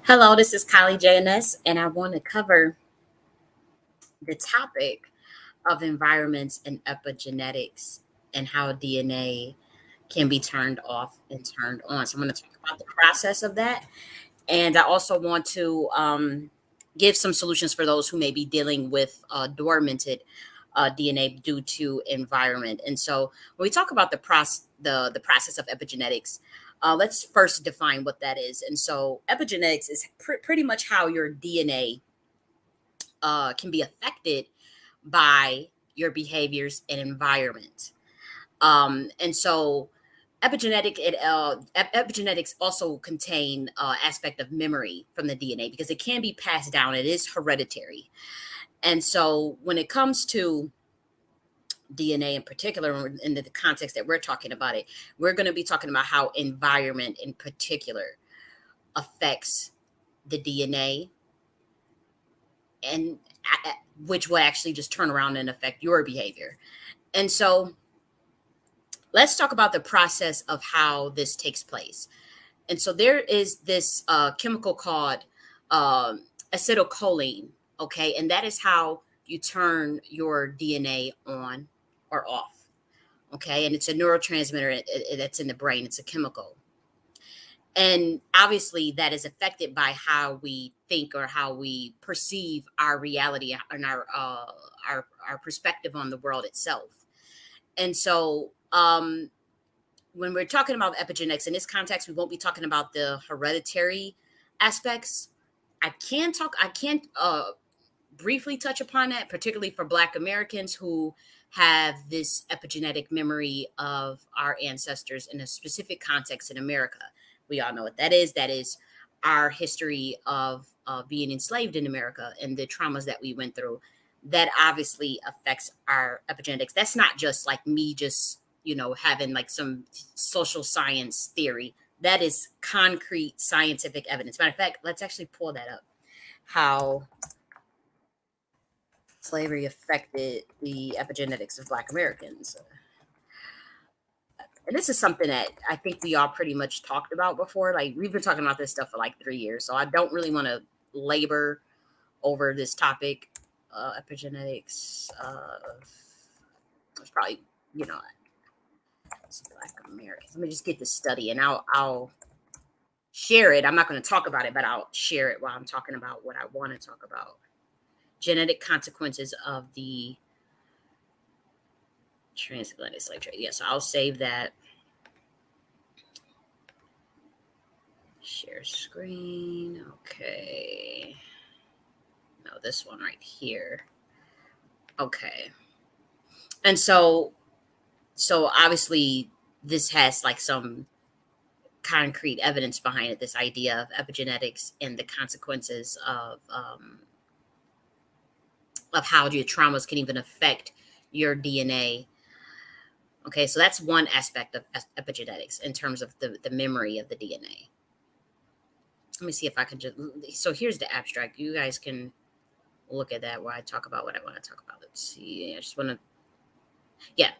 Hello, this is Kylie J.N.S, and I want to cover the topic of environments and epigenetics and how DNA can be turned off and turned on. So I'm going to talk about the process of that. And I also want to give some solutions for those who may be dealing with dormanted DNA due to environment. And so when we talk about the process of epigenetics, let's first define what that is. And so epigenetics is pretty much how your DNA can be affected by your behaviors and environment. And so epigenetics also contain aspect of memory from the DNA because it can be passed down. It is hereditary. And so when it comes to DNA in particular, in the context that we're talking about it, we're going to be talking about how environment in particular affects the DNA and which will actually just turn around and affect your behavior. And so let's talk about the process of how this takes place. And so there is this chemical called acetylcholine, okay? And that is how you turn your DNA on or off, okay? And it's a neurotransmitter that's in the brain, it's a chemical. And obviously, that is affected by how we think or how we perceive our reality and our perspective on the world itself. And so, when we're talking about epigenetics in this context, we won't be talking about the hereditary aspects. I can't briefly touch upon that, particularly for Black Americans who have this epigenetic memory of our ancestors in a specific context in America. We all know what that is. That is our history of being enslaved in America and the traumas that we went through. That obviously affects our epigenetics. That's not just like me, just having like some social science theory. That is concrete scientific evidence. Matter of fact, let's actually pull that up. How slavery affected the epigenetics of Black Americans. And this is something that I think we all pretty much talked about before. Like we've been talking about this stuff for like 3 years. So I don't really want to labor over this topic. Epigenetics it's probably, you know, it's Black Americans. Let me just get the study and I'll share it. I'm not going to talk about it, but I'll share it while I'm talking about what I want to talk about. Genetic consequences of the transatlantic slave trade. Yes, I'll save that. Share screen. Okay. No, this one right here. Okay. And so obviously this has like some concrete evidence behind it, this idea of epigenetics and the consequences of how your traumas can even affect your DNA. Okay, so that's one aspect of epigenetics in terms of the memory of the DNA. Let me see if I can just. So here's the abstract. You guys can look at that while I talk about what I want to talk about. Let's see. I just want to. Yeah.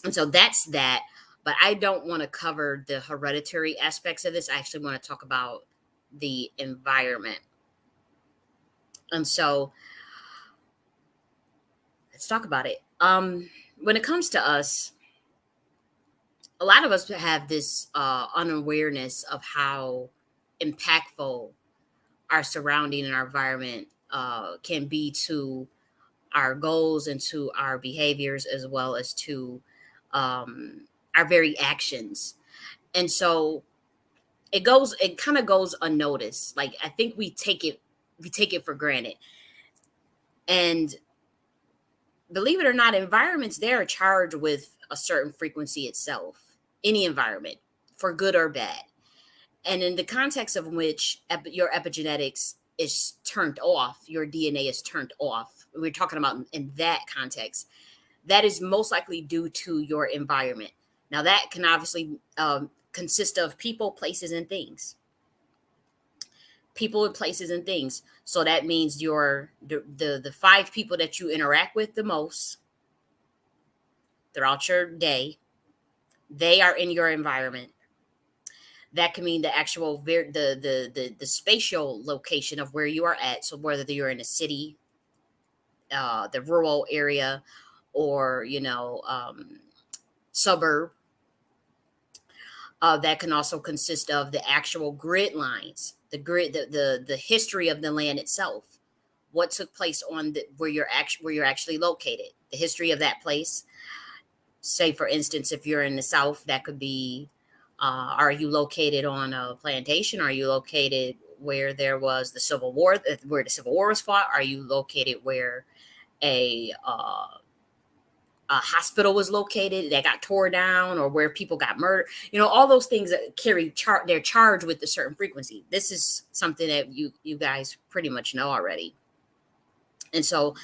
And so that's that. But I don't want to cover the hereditary aspects of this. I actually want to talk about the environment. And so let's talk about it. When it comes to us, a lot of us have this unawareness of how impactful our surrounding and our environment can be to our goals and to our behaviors as well as to our very actions. And so it kind of goes unnoticed. Like I think we take it for granted. And believe it or not, environments, they are charged with a certain frequency itself, any environment, for good or bad. And in the context of which your epigenetics is turned off, your DNA is turned off, we're talking about in that context, that is most likely due to your environment. Now, that can obviously consist of people, places, and things. People, places, and things. So that means the five people that you interact with the most throughout your day, they are in your environment. That can mean the actual the spatial location of where you are at. So whether you're in a city, the rural area, or suburb. That can also consist of the actual grid lines, the grid, the history of the land itself, what took place on where you're actually located, the history of that place. Say, for instance, if you're in the South, that could be, are you located on a plantation? Are you located where there was the Civil War, where the Civil War was fought? Are you located where a hospital was located that got tore down, or where people got murdered? All those things that they're charged with a certain frequency. This is something that you guys pretty much know already. And so,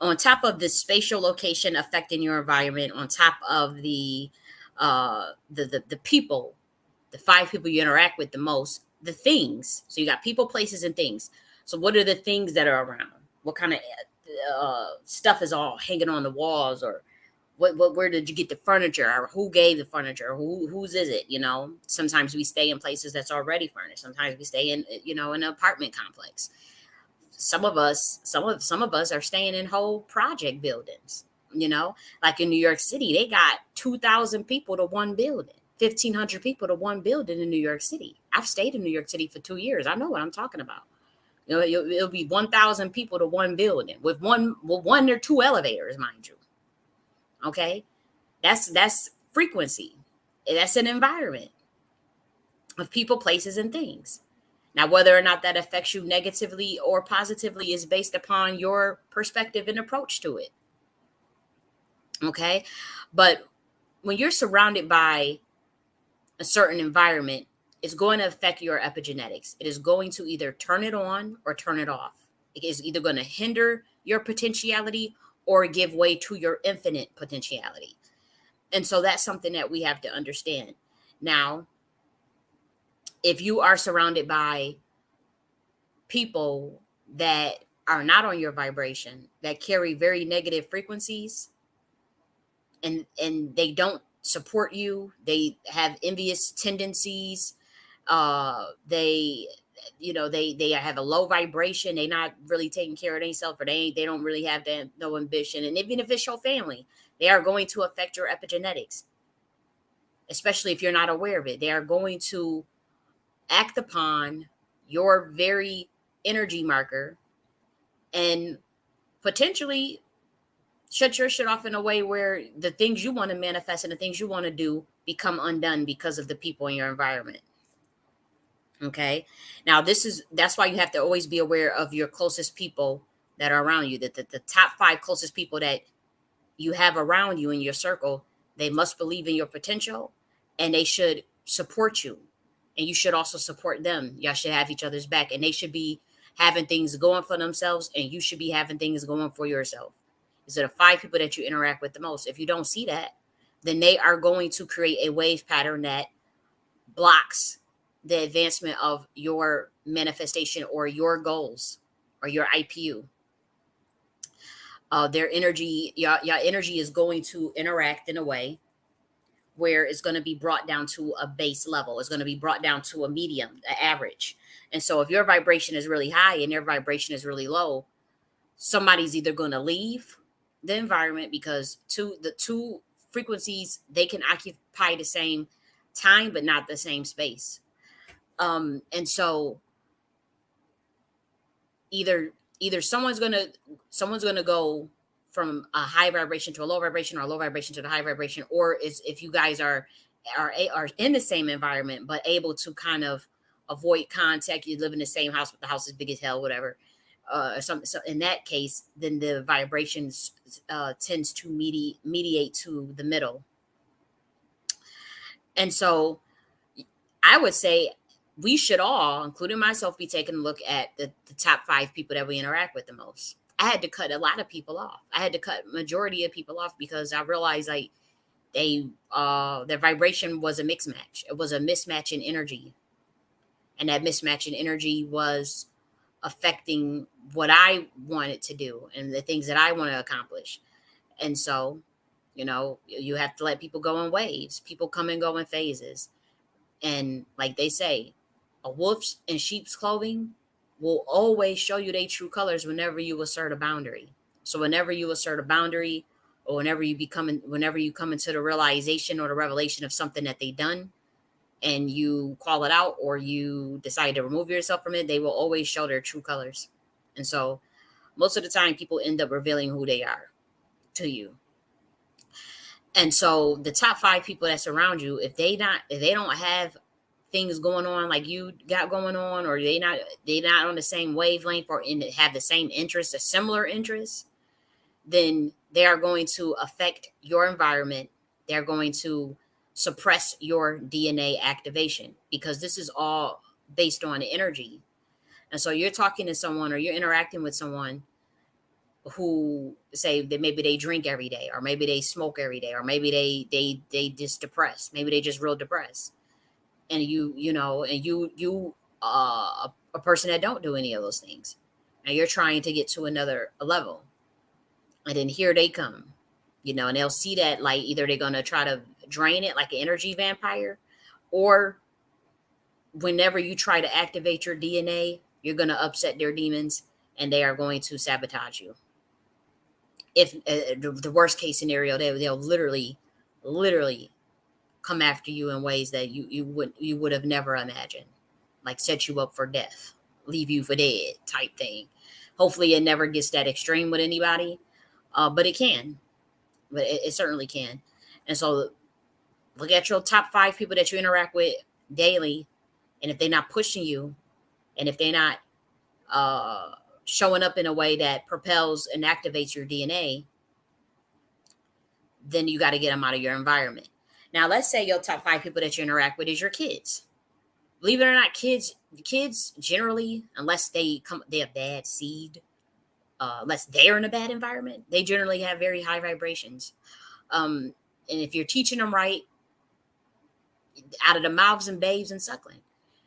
on top of the spatial location affecting your environment, on top of the people, the five people you interact with the most, the things. So you got people, places, and things. So what are the things that are around? What kind of stuff is all hanging on the walls, or where did you get the furniture, or who gave the furniture, whose is it? Sometimes we stay in places that's already furnished. Sometimes we stay in an apartment complex. Some of us are staying in whole project buildings. Like in New York City, they got 2,000 people to one building, 1,500 people to one building in New York City. I've stayed in New York City for 2 years. I know what I'm talking about. It'll be 1,000 people to one building with one or two elevators, mind you. Okay, that's frequency. That's an environment of people, places, and things. Now, whether or not that affects you negatively or positively is based upon your perspective and approach to it. Okay. But when you're surrounded by a certain environment, it's going to affect your epigenetics. It is going to either turn it on or turn it off. It is either going to hinder your potentiality or give way to your infinite potentiality. And so that's something that we have to understand. Now, if you are surrounded by people that are not on your vibration, that carry very negative frequencies, and they don't support you, they have envious tendencies, they they have a low vibration, they not really taking care of themselves, or they don't really have that no ambition, and even if it's your family, they are going to affect your epigenetics, especially if you're not aware of it. They are going to act upon your very energy marker and potentially shut your shit off in a way where the things you want to manifest and the things you want to do become undone because of the people in your environment. Okay. Now, that's why you have to always be aware of your closest people that are around you, that the top five closest people that you have around you in your circle. They must believe in your potential, and they should support you, and you should also support them. Y'all should have each other's back, and they should be having things going for themselves, and you should be having things going for yourself. These are the five people that you interact with the most. If you don't see that, then they are going to create a wave pattern that blocks the advancement of your manifestation or your goals or your IPU. Their energy, your energy is going to interact in a way where it's going to be brought down to a base level. It's going to be brought down to a medium, an average. And so if your vibration is really high and their vibration is really low, somebody's either going to leave the environment, because the two frequencies, they can occupy the same time but not the same space. And so either someone's gonna go from a high vibration to a low vibration, or a low vibration to the high vibration, or is if you guys are in the same environment but able to kind of avoid contact, you live in the same house but the house is big as hell, whatever. So in that case, then the vibrations tends to mediate to the middle. And so I would say we should all, including myself, be taking a look at the top five people that we interact with the most. I had to cut a lot of people off. I had to cut majority of people off because I realized like their vibration was a mixed match. It was a mismatch in energy. And that mismatch in energy was affecting what I wanted to do and the things that I want to accomplish. And so, you have to let people go in waves. People come and go in phases. And like they say, a wolf in sheep's clothing will always show you their true colors whenever you assert a boundary. So whenever you assert a boundary, or whenever you come into the realization or the revelation of something that they done, and you call it out or you decide to remove yourself from it, they will always show their true colors. And so most of the time people end up revealing who they are to you. And so the top 5 people that surround you, if they don't have things going on like you got going on, or they not on the same wavelength or have the same interests, a similar interests, then they are going to affect your environment. They're going to suppress your DNA activation, because this is all based on energy. And so you're talking to someone or you're interacting with someone who say that maybe they drink every day, or maybe they smoke every day, or maybe they just depressed, maybe they just real depressed. And you a person that don't do any of those things, and you're trying to get to another level, and then here they come, and they'll see that, like, either they're going to try to drain it like an energy vampire, or whenever you try to activate your DNA, you're going to upset their demons, and they are going to sabotage you. If the worst case scenario, they'll literally come after you in ways that you would have never imagined, like set you up for death, leave you for dead type thing. Hopefully it never gets that extreme with anybody, but it can. But it certainly can. And so look at your top 5 people that you interact with daily, and if they're not pushing you, and if they're not uh, showing up in a way that propels and activates your DNA, then you got to get them out of your environment. Now, let's say your top 5 people that you interact with is your kids. Believe it or not, kids generally, unless they have bad seed, unless they're in a bad environment, they generally have very high vibrations. And if you're teaching them right, out of the mouths and babes and suckling,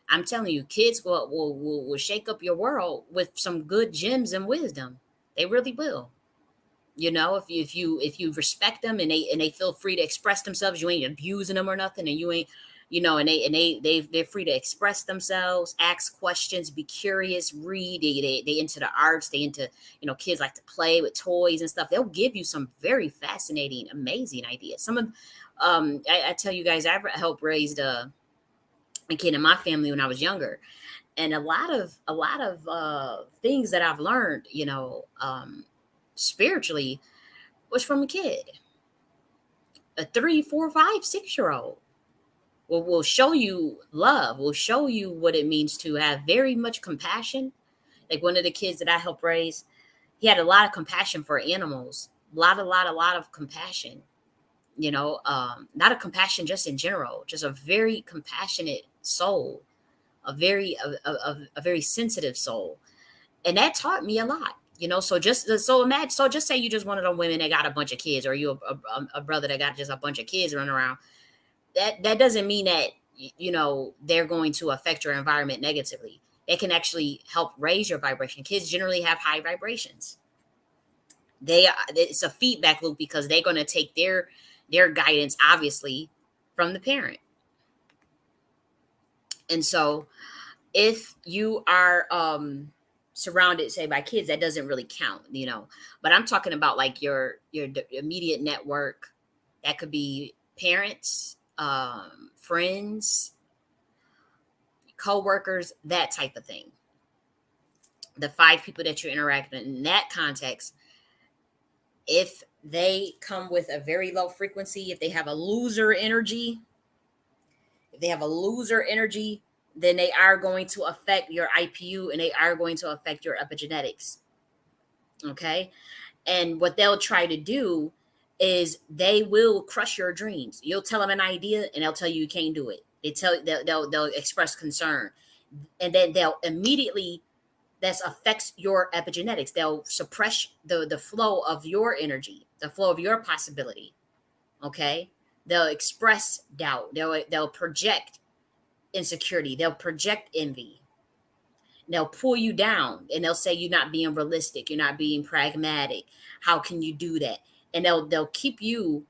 I'm telling you, kids will shake up your world with some good gems and wisdom. They really will. If you respect them, and they feel free to express themselves, you ain't abusing them or nothing, and you ain't, they're free to express themselves, ask questions, be curious, read. They into the arts, they into, kids like to play with toys and stuff. They'll give you some very fascinating, amazing ideas. Some of I tell you guys, I've helped raise a kid in my family when I was younger, and a lot of things that I've learned, spiritually, was from a kid. A 3, 4, 5, 6 year old will show you love, will show you what it means to have very much compassion. Like one of the kids that I helped raise, he had a lot of compassion for animals, a lot of compassion. Not a compassion just in general, just a very compassionate soul, a very sensitive soul, and that taught me a lot. So just say you just one of them women that got a bunch of kids, or you a brother that got just a bunch of kids running around. That doesn't mean that they're going to affect your environment negatively. It can actually help raise your vibration. Kids generally have high vibrations. It's a feedback loop, because they're going to take their guidance, obviously, from the parent. And so if you are surrounded, say, by kids, that doesn't really count, but I'm talking about like your immediate network. That could be parents, friends, co-workers, that type of thing. The 5 people that you interact with in that context, if they come with a very low frequency, if they have a loser energy, then they are going to affect your IPU, and they are going to affect your epigenetics. Okay. And what they'll try to do is they will crush your dreams. You'll tell them an idea, and they'll tell you can't do it. They'll express concern, and then they'll immediately, that affects your epigenetics. They'll suppress the flow of your energy, the flow of your possibility. Okay. They'll express doubt. They'll project insecurity. They'll project envy. They'll pull you down, and they'll say you're not being realistic. You're not being pragmatic. How can you do that? And they'll keep you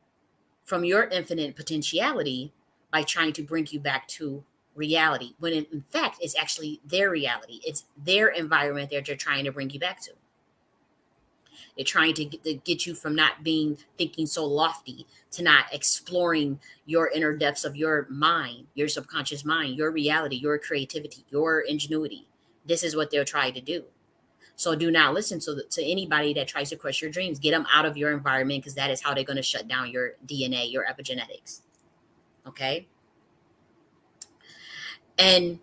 from your infinite potentiality by trying to bring you back to reality, when in fact it's actually their reality. It's their environment that they're trying to bring you back to. They're trying to get you from not being thinking so lofty to not exploring your inner depths of your mind, your subconscious mind, your reality, your creativity, your ingenuity. This is what they're trying to do. So do not listen to anybody that tries to crush your dreams. Get them out of your environment, because that is how they're going to shut down your DNA, your epigenetics. Okay. And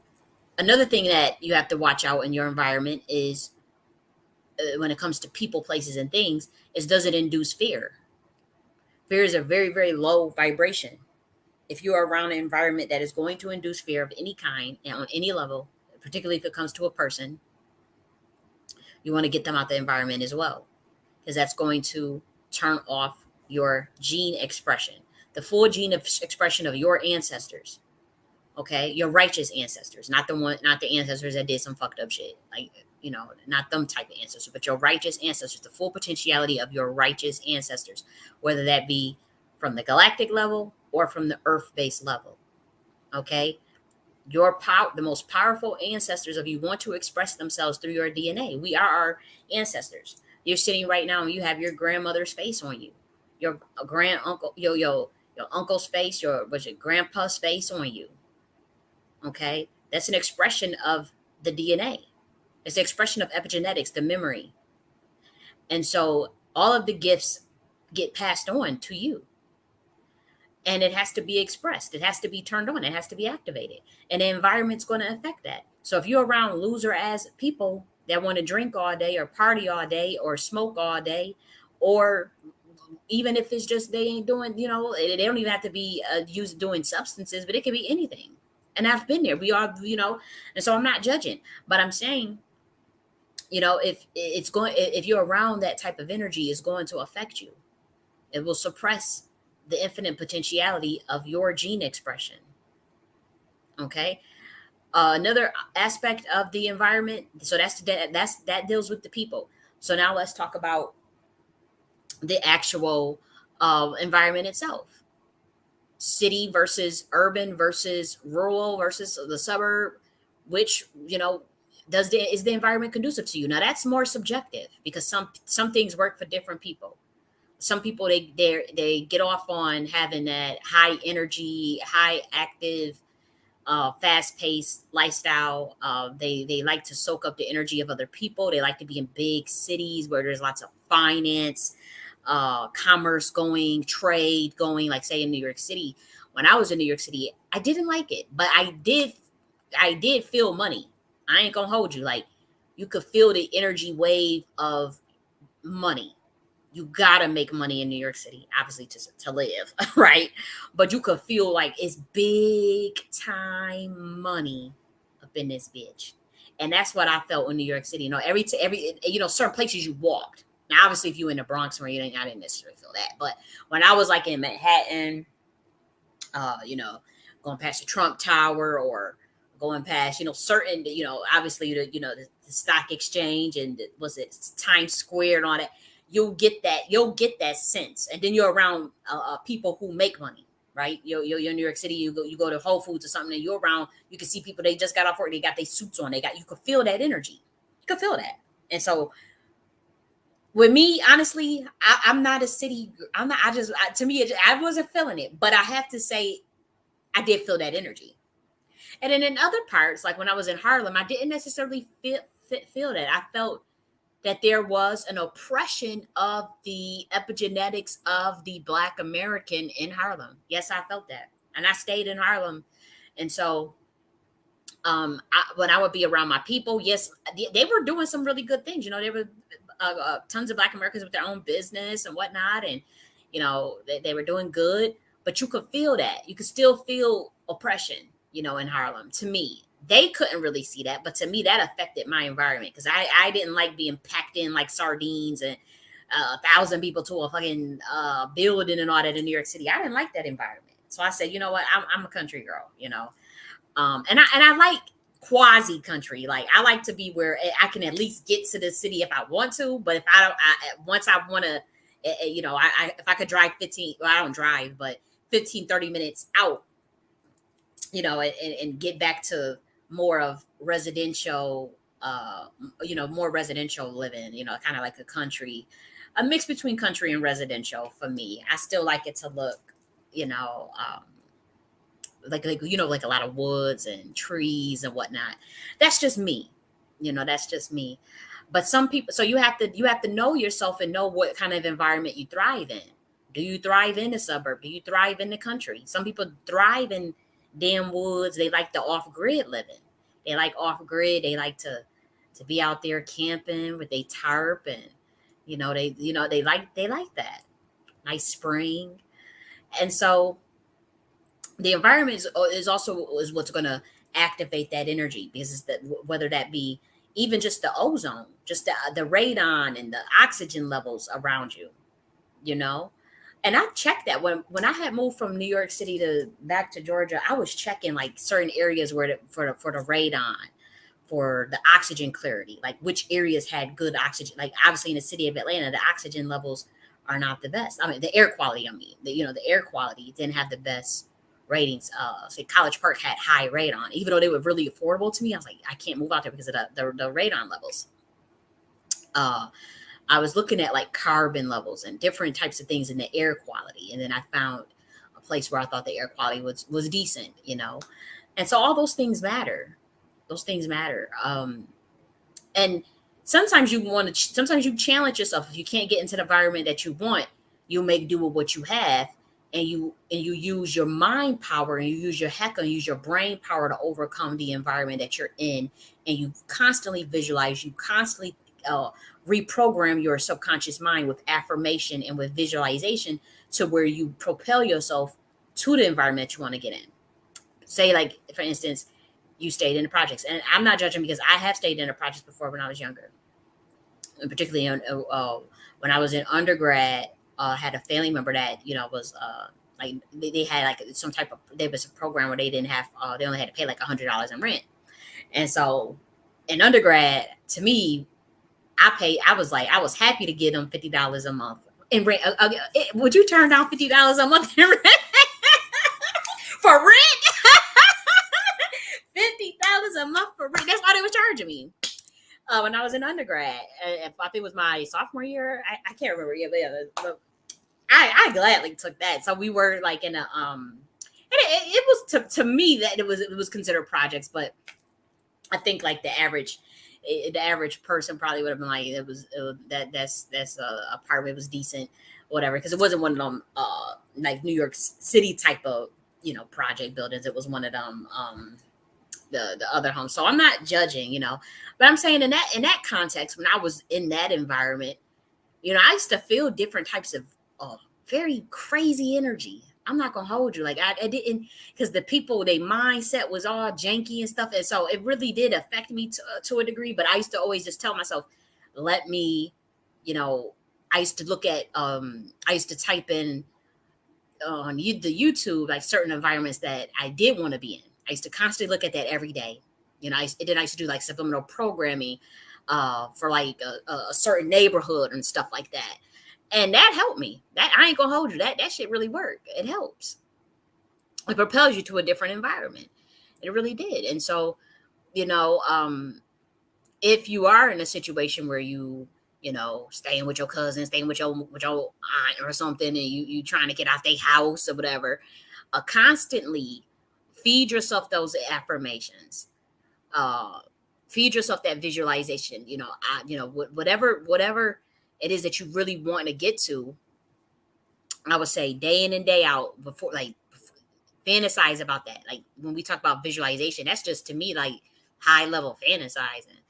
another thing that you have to watch out in your environment is, when it comes to people, places, and things, is, does it induce fear? Fear is a very, very low vibration. If you are around an environment that is going to induce fear of any kind and on any level, particularly if it comes to a person, you want to get them out the environment as well, because that's going to turn off your gene expression, the full gene of expression of your ancestors. Okay, your righteous ancestors, not the ancestors that did some fucked up shit, like, not them type of ancestors, but your righteous ancestors, the full potentiality of your righteous ancestors, whether that be from the galactic level or from the earth-based level. Okay, your power, the most powerful ancestors of you want to express themselves through your DNA. We are our ancestors. You're sitting right now and you have your grandmother's face on you, your grand uncle, your uncle's face, your grandpa's face on you. Okay, that's an expression of the DNA. It's the expression of epigenetics, the memory. And so all of the gifts get passed on to you, and it has to be expressed. It has to be turned on. It has to be activated. And the environment's going to affect that. So if you're around loser ass people that want to drink all day or party all day or smoke all day, or even if it's just they ain't doing, they don't even have to be used doing substances, but it could be anything. And I've been there. We are, and so I'm not judging, but I'm saying, if you're around that type of energy, it's going to affect you. It will suppress the infinite potentiality of your gene expression. Okay. Another aspect of the environment. So that deals with the people. So now let's talk about the actual environment itself. City versus urban versus rural versus the suburb. Which, is the environment conducive to you? Now that's more subjective, because some things work for different people. Some people, they get off on having that high energy, high active, fast paced lifestyle. They like to soak up the energy of other people. They like to be in big cities where there's lots of finance, commerce going, trade going. Like, say, in New York City. When I was in New York City, I didn't like it, but I did feel money. I ain't gonna hold you. Like, you could feel the energy wave of money. You gotta make money in New York City, obviously, to live, right? But you could feel like it's big time money up in this bitch, and that's what I felt in New York City. Every certain places you walked. Now, obviously, if you in the Bronx, where I didn't necessarily feel that, but when I was like in Manhattan, uh, you know, going past the Trump Tower, or going past, certain, obviously the stock exchange, and was it Times Square and all that. You'll get that sense, and then you're around people who make money, right? You're in New York City. You go to Whole Foods or something, and you're around. You can see people. They just got off work. They got their suits on. You could feel that energy. You could feel that. And so with me, honestly, I'm not a city. I'm not. To me, I wasn't feeling it, but I have to say, I did feel that energy. And then in other parts, like when I was in Harlem, I didn't necessarily feel that. I felt that there was an oppression of the epigenetics of the Black American in Harlem. Yes, I felt that. And I stayed in Harlem. And so when I would be around my people, yes, they were doing some really good things. There were tons of Black Americans with their own business and whatnot. And, they were doing good. But you could feel that. You could still feel oppression, in Harlem. To me, they couldn't really see that. But to me, that affected my environment, because I didn't like being packed in like sardines, and 1,000 people to a fucking building and all that in New York City. I didn't like that environment. So I said, you know what? I'm a country girl. And I like quasi country. Like, I like to be where I can at least get to the city if I want to. But if I don't, once I want to, if I could drive 15, well, I don't drive, but 15, 30 minutes out, and get back to more of residential, more residential living, kind of like a mix between country and residential for me. I still like it to look, you know, like a lot of woods and trees and whatnot. That's just me. That's just me. But some people, so you have to know yourself and know what kind of environment you thrive in. Do you thrive in the suburb? Do you thrive in the country? Some people thrive in damn woods. They like the off grid living. They like off grid. They like to be out there camping with a tarp, and they like that nice spring. And so the environment is also is what's going to activate that energy, because it's that, whether that be even just the ozone, just the radon and the oxygen levels around you, you know. And I checked that when I had moved from New York City to back to Georgia. I was checking like certain areas where for the radon, for the oxygen clarity, like which areas had good oxygen. Like obviously in the city of Atlanta, the oxygen levels are not the best. I mean, the air quality. I mean, the air quality didn't have the best ratings. Say College Park had high radon, even though they were really affordable to me. I was like, I can't move out there because of the radon levels. Uh, I was looking at like carbon levels and different types of things in the air quality, and then I found a place where I thought the air quality was decent. And so all those things matter. Those things matter. And sometimes you challenge yourself. If you can't get into the environment that you want, you make do with what you have, and you use your mind power, and you use your heck and use your brain power to overcome the environment that you're in. And you constantly visualize, you constantly uh, reprogram your subconscious mind with affirmation and with visualization, to where you propel yourself to the environment you want to get in. Say, like, for instance, you stayed in the projects, and I'm not judging, because I have stayed in the projects before when I was younger, and particularly when I was in undergrad. Had a family member that was like they had like some type of, there was a program where they didn't have they only had to pay like $100 in rent. And so in undergrad, to me, I was like, I was happy to give them $50 a month in rent. Would you turn down $50 a month in rent for rent? $50 a month for rent. That's why they was charging me. When I was in undergrad, I think it was my sophomore year. I can't remember. Yeah, but I gladly took that. So we were like in and it was to me that it was considered projects, but I think like the average person probably would have been like, that's a part of it was decent, whatever, because it wasn't one of them like New York City type of project buildings. It was one of them the other homes. So I'm not judging, but I'm saying in that context, when I was in that environment, I used to feel different types of very crazy energy. I'm not gonna hold you. Like I didn't, because the people, their mindset was all janky and stuff, and so it really did affect me to a degree. But I used to always just tell myself, let me, you know. I used to look at, I used to type in on the YouTube like certain environments that I did want to be in. I used to constantly look at that every day. Then I used to do like subliminal programming for like a certain neighborhood and stuff like that, and that helped me. That I ain't gonna hold you. That shit really worked. It helps. It propels you to a different environment. It really did. And so, you know, if you are in a situation where staying with your cousin, staying with your aunt or something, and you trying to get out their house or whatever, constantly feed yourself those affirmations. Uh, Feed yourself that visualization. Whatever it is that you really want to get to. I would say day in and day out, before like fantasize about that. Like when we talk about visualization, that's just to me like high level fantasizing.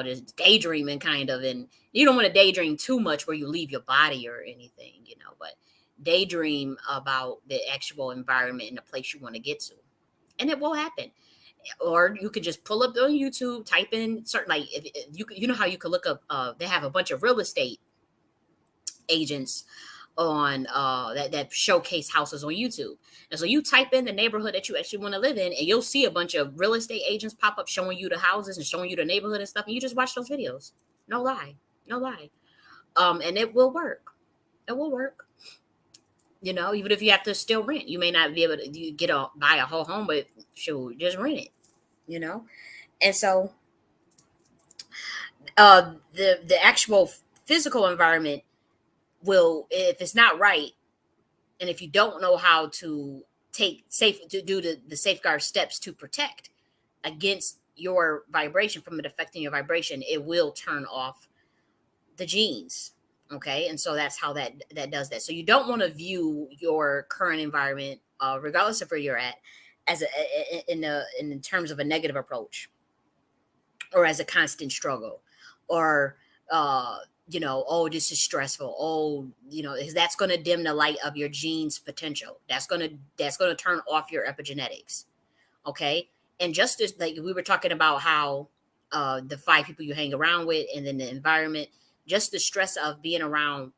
Just daydreaming kind of, and you don't want to daydream too much where you leave your body or anything, but daydream about the actual environment and the place you want to get to, and it will happen. Or you could just pull up on YouTube, type in certain, like, if you know how you could look up. They have a bunch of real estate agents on that showcase houses on YouTube. And so you type in the neighborhood that you actually want to live in, and you'll see a bunch of real estate agents pop up showing you the houses and showing you the neighborhood and stuff. And you just watch those videos. No lie. No lie. And it will work. It will work. Even if you have to still rent, you may not be able to buy a whole home, but shoot, just rent it. You know, and so the actual physical environment will, if it's not right, and if you don't know how to do the safeguard steps to protect against your vibration from it affecting your vibration, it will turn off the genes. Okay, and so that's how that does that. So you don't want to view your current environment, regardless of where you're at, as in terms of a negative approach, or as a constant struggle, or oh, this is stressful. Oh, because that's going to dim the light of your genes potential. That's going to turn off your epigenetics. Okay, and just as, like, we were talking about how the 5 people you hang around with, and then the environment, just the stress of being around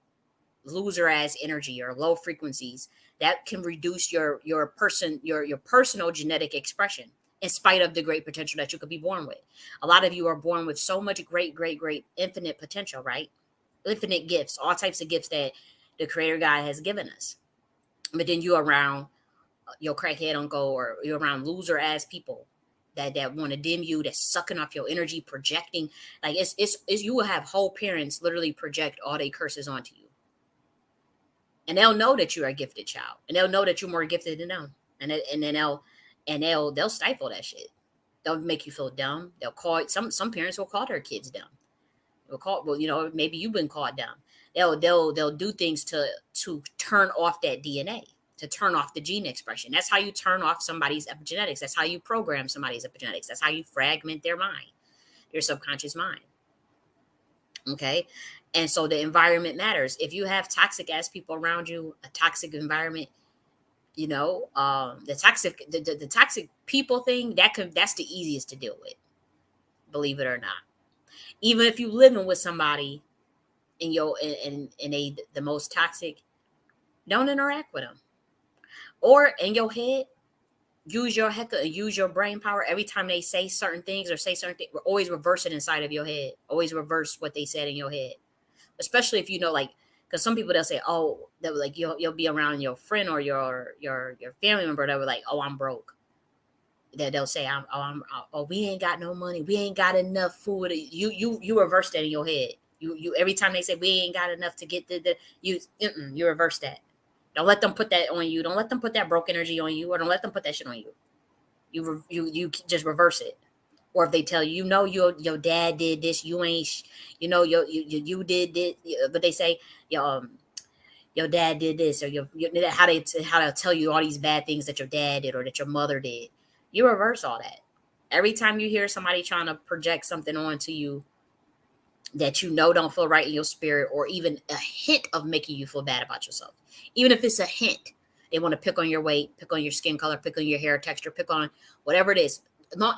loser ass energy or low frequencies, that can reduce your personal genetic expression, in spite of the great potential that you could be born with. A lot of you are born with so much great infinite potential, right? Infinite gifts, all types of gifts that the creator God has given us. But then you're around your crackhead uncle, or you're around loser ass people that want to dim you, that's sucking off your energy, projecting. Like, it's you will have whole parents literally project all their curses onto you, and they'll know that you're a gifted child, and they'll know that you're more gifted than them, and then they'll stifle that shit. They'll make you feel dumb. They'll call some parents will call their kids dumb. They'll call, well, maybe you've been called dumb. They'll do things to turn off that DNA, to turn off the gene expression. That's how you turn off somebody's epigenetics. That's how you program somebody's epigenetics. That's how you fragment their mind, your subconscious mind. Okay. And so the environment matters. If you have toxic ass people around you, a toxic environment, the toxic people thing, that's the easiest to deal with, believe it or not. Even if you living with somebody in your in a the most toxic, don't interact with them. Or in your head, use your brain power every time they say certain things, or say certain things. Always reverse it inside of your head. Always reverse what they said in your head, especially if like, because some people, they'll say, oh, that like you'll be around your friend or your family member that were like, oh, I'm broke. That they'll say, we ain't got no money, we ain't got enough food. You reverse that in your head. You every time they say we ain't got enough to get you reverse that. Don't let them put that on you. Don't let them put that broke energy on you, or don't let them put that shit on you. You just reverse it. Or if they tell you, your dad did this, you ain't, you did this, but they say, your dad did this, or how they'll tell you all these bad things that your dad did or that your mother did. You reverse all that. Every time you hear somebody trying to project something onto you that don't feel right in your spirit, or even a hint of making you feel bad about yourself, even if it's a hint, they want to pick on your weight, pick on your skin color, pick on your hair texture, pick on whatever it is.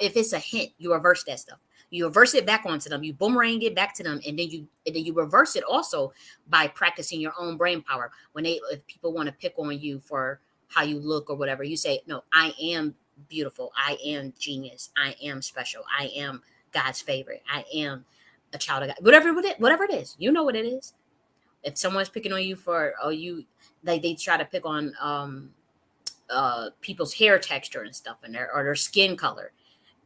If it's a hint, you reverse that stuff. You reverse it back onto them. You boomerang it back to them, and then you reverse it also by practicing your own brain power. If people want to pick on you for how you look or whatever, you say, no, I am beautiful. I am genius. I am special. I am God's favorite. I am a child of God. Whatever it is, you know what it is. If someone's picking on you for, like, they try to pick on people's hair texture and stuff, and their skin color,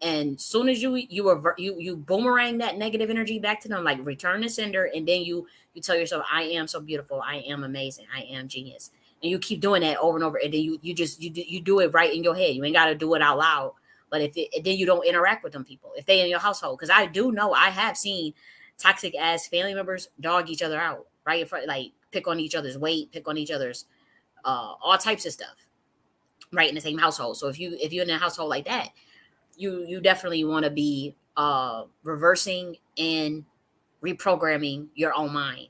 and soon as you boomerang that negative energy back to them, like return the sender, and then you tell yourself, I am so beautiful, I am amazing, I am genius, and you keep doing that over and over, and then you do it right in your head. You ain't got to do it out loud. But then you don't interact with them people if they in your household, because I do know, I have seen toxic ass family members dog each other out right in front, like pick on each other's weight, pick on each other's all types of stuff right in the same household. So if you're in a household like that, you definitely want to be reversing and reprogramming your own mind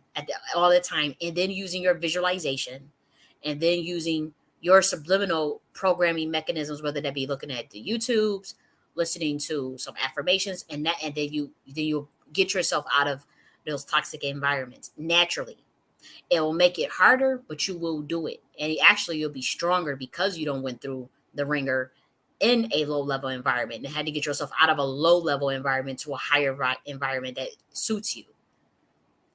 all the time, and then using your visualization, and then using your subliminal programming mechanisms, whether that be looking at the YouTubes, listening to some affirmations, and then you get yourself out of those toxic environments naturally. It will make it harder, but you will do it. And actually, you'll be stronger because you don't went through the ringer in a low level environment and had to get yourself out of a low level environment to a higher environment that suits you.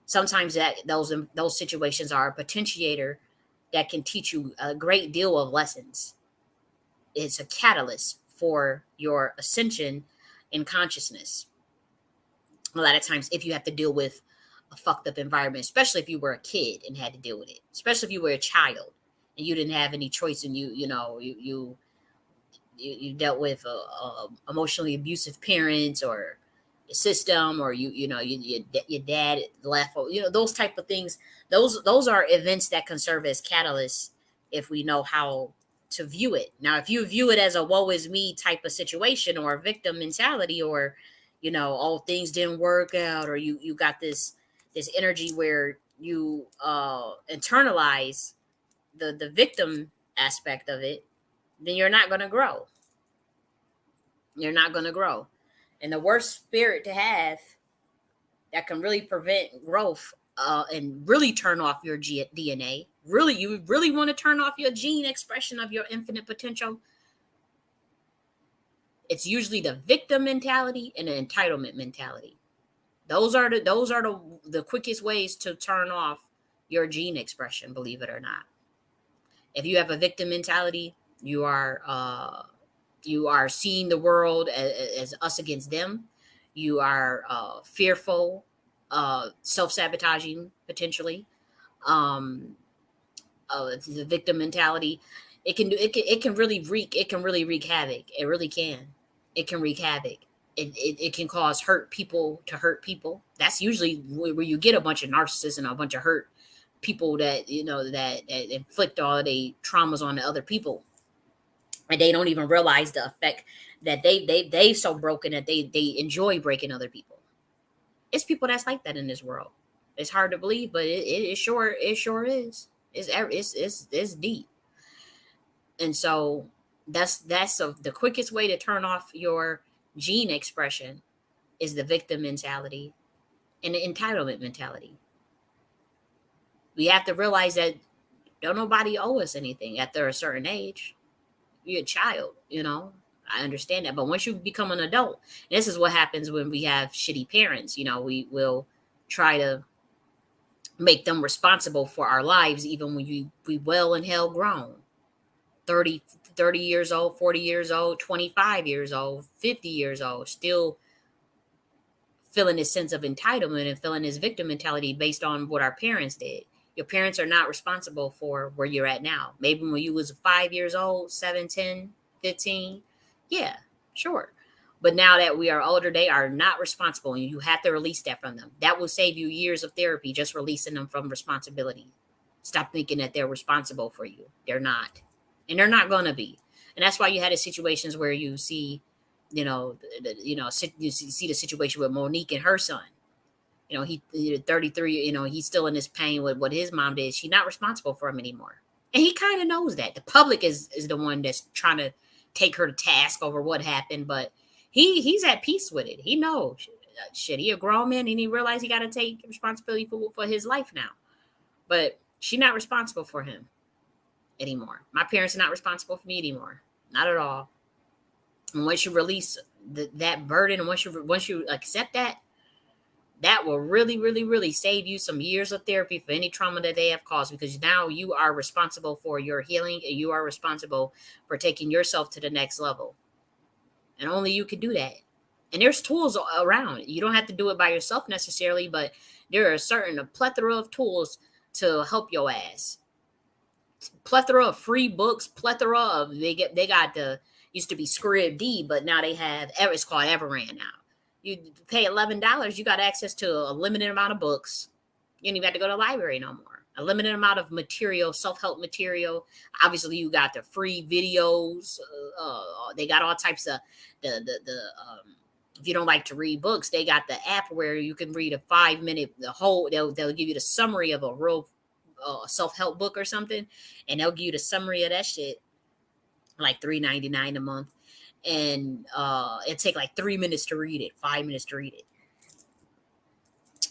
Sometimes those situations are a potentiator that can teach you a great deal of lessons. It's a catalyst for your ascension in consciousness. A lot of times, if you have to deal with a fucked up environment, especially if you were a kid and had to deal with it, especially if you were a child and you didn't have any choice, and you dealt with emotionally abusive parents, or the system, or your dad left, or those type of things. Those are events that can serve as catalysts if we know how to view it. Now, if you view it as a woe is me type of situation, or a victim mentality, or all things didn't work out, or you got this energy where you internalize the victim aspect of it, then you're not going to grow. You're not going to grow. And the worst spirit to have that can really prevent growth, and really turn off your DNA, really, you really want to turn off your gene expression of your infinite potential, it's usually the victim mentality and the entitlement mentality. Those are the quickest ways to turn off your gene expression, believe it or not. If you have a victim mentality, you are seeing the world as us against them. You are fearful, self-sabotaging potentially. Um, the victim mentality, it can really wreak havoc. It really can. It can wreak havoc. It can cause hurt people to hurt people. That's usually where you get a bunch of narcissists and a bunch of hurt people that that inflict all the traumas on the other people, and they don't even realize the effect that they so broken that they enjoy breaking other people. It's people that's like that in this world. It's hard to believe, but it sure is. It's deep. And so the quickest way to turn off your gene expression is the victim mentality and the entitlement mentality. We have to realize that don't nobody owe us anything after a certain age. You're a child. I understand that. But once you become an adult, this is what happens when we have shitty parents. We will try to make them responsible for our lives, even when we well and hell grown. 30 years old, 40 years old, 25 years old, 50 years old, still feeling this sense of entitlement and feeling this victim mentality based on what our parents did. Your parents are not responsible for where you're at now. Maybe when you was 5 years old, 7, 10, 15, yeah, sure. But now that we are older, they are not responsible, and you have to release that from them. That will save you years of therapy, just releasing them from responsibility. Stop thinking that they're responsible for you. They're not. And they're not going to be. And that's why you had the situations where you see, you see the situation with Monique and her son. He 33, he's still in this pain with what his mom did. She's not responsible for him anymore. And he kind of knows that. The public is the one that's trying to take her to task over what happened, but he's at peace with it. He knows shit. He a grown man, and he realized he got to take responsibility for his life now. But she's not responsible for him anymore. My parents are not responsible for me anymore. Not at all. And once you release that burden, and once you accept that, that will really, really, really save you some years of therapy for any trauma that they have caused, because now you are responsible for your healing, and you are responsible for taking yourself to the next level. And only you can do that. And there's tools around. You don't have to do it by yourself necessarily, but there are a plethora of tools to help your ass. Plethora of free books, plethora of they got the used to be Scrib D, but now they have it's called Everand now. You pay $11, you got access to a limited amount of books. You don't even have to go to the library no more. A limited amount of material, self-help material. Obviously, you got the free videos. They got all types of if you don't like to read books, they got the app where you can read a 5-minute they'll give you the summary of a real self-help book or something, and they'll give you the summary of that shit, like $3.99 a month, and it take like 3 minutes to read it, 5 minutes to read it,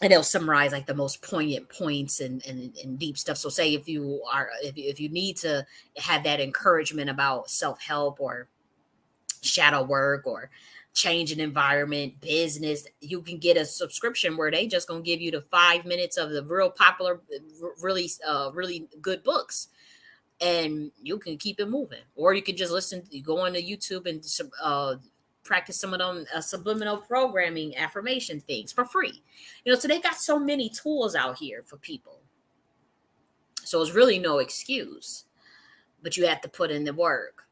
and they'll summarize like the most poignant points and deep stuff. So say if you need to have that encouragement about self-help or shadow work or change an environment, business, you can get a subscription where they just gonna give you the 5 minutes of the real popular, really good books. and you can keep it moving. Or you can just listen, you go on to YouTube and practice some of them subliminal programming affirmation things for free. So they got so many tools out here for people. So it's really no excuse, but you have to put in the work.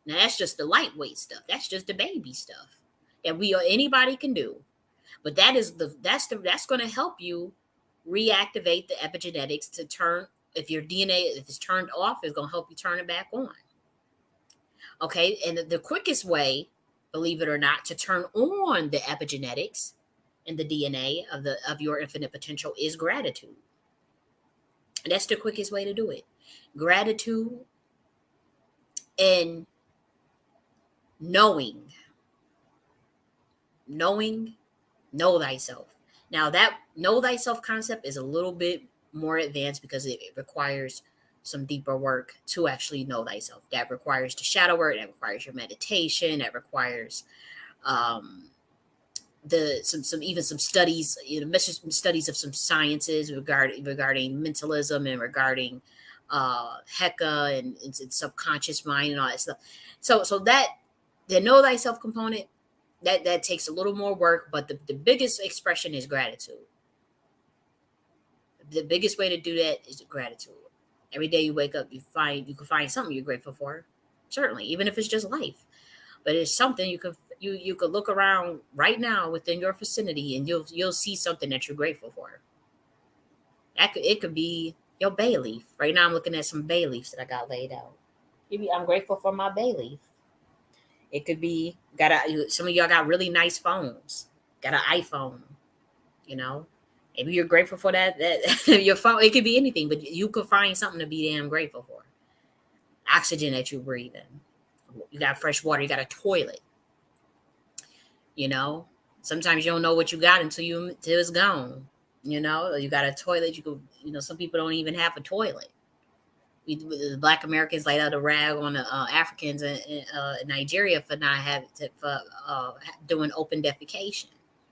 Now that's just the lightweight stuff. That's just the baby stuff that anybody can do. But that's going to help you reactivate the epigenetics to turn, if your DNA, if it's turned off, it's going to help you turn it back on. Okay, and the quickest way, believe it or not, to turn on the epigenetics and the DNA of your infinite potential is gratitude. That's the quickest way to do it. Gratitude and knowing, know thyself. Now that know thyself concept is a little bit more advanced because it requires some deeper work to actually know thyself. That requires the shadow work, that requires your meditation, that requires some studies, studies of some sciences regarding mentalism and regarding Heka and subconscious mind and all that stuff. So that the know thyself component, that takes a little more work, but the biggest expression is gratitude. The biggest way to do that is gratitude. Every day you wake up, you can find something you're grateful for. Certainly, even if it's just life, but it's something you could look around right now within your vicinity, and you'll see something that you're grateful for. It could be your bay leaf. Right now, I'm looking at some bay leaves that I got laid out. Maybe I'm grateful for my bay leaf. It could be some of y'all got really nice phones. Got an iPhone, you know. Maybe you're grateful for that your phone. It could be anything, but you could find something to be damn grateful for. Oxygen that you breathe in. You got fresh water. You got a toilet. Sometimes you don't know what you got until it's gone. You got a toilet. Some people don't even have a toilet. The Black Americans laid out a rag on the Africans in Nigeria for doing open defecation.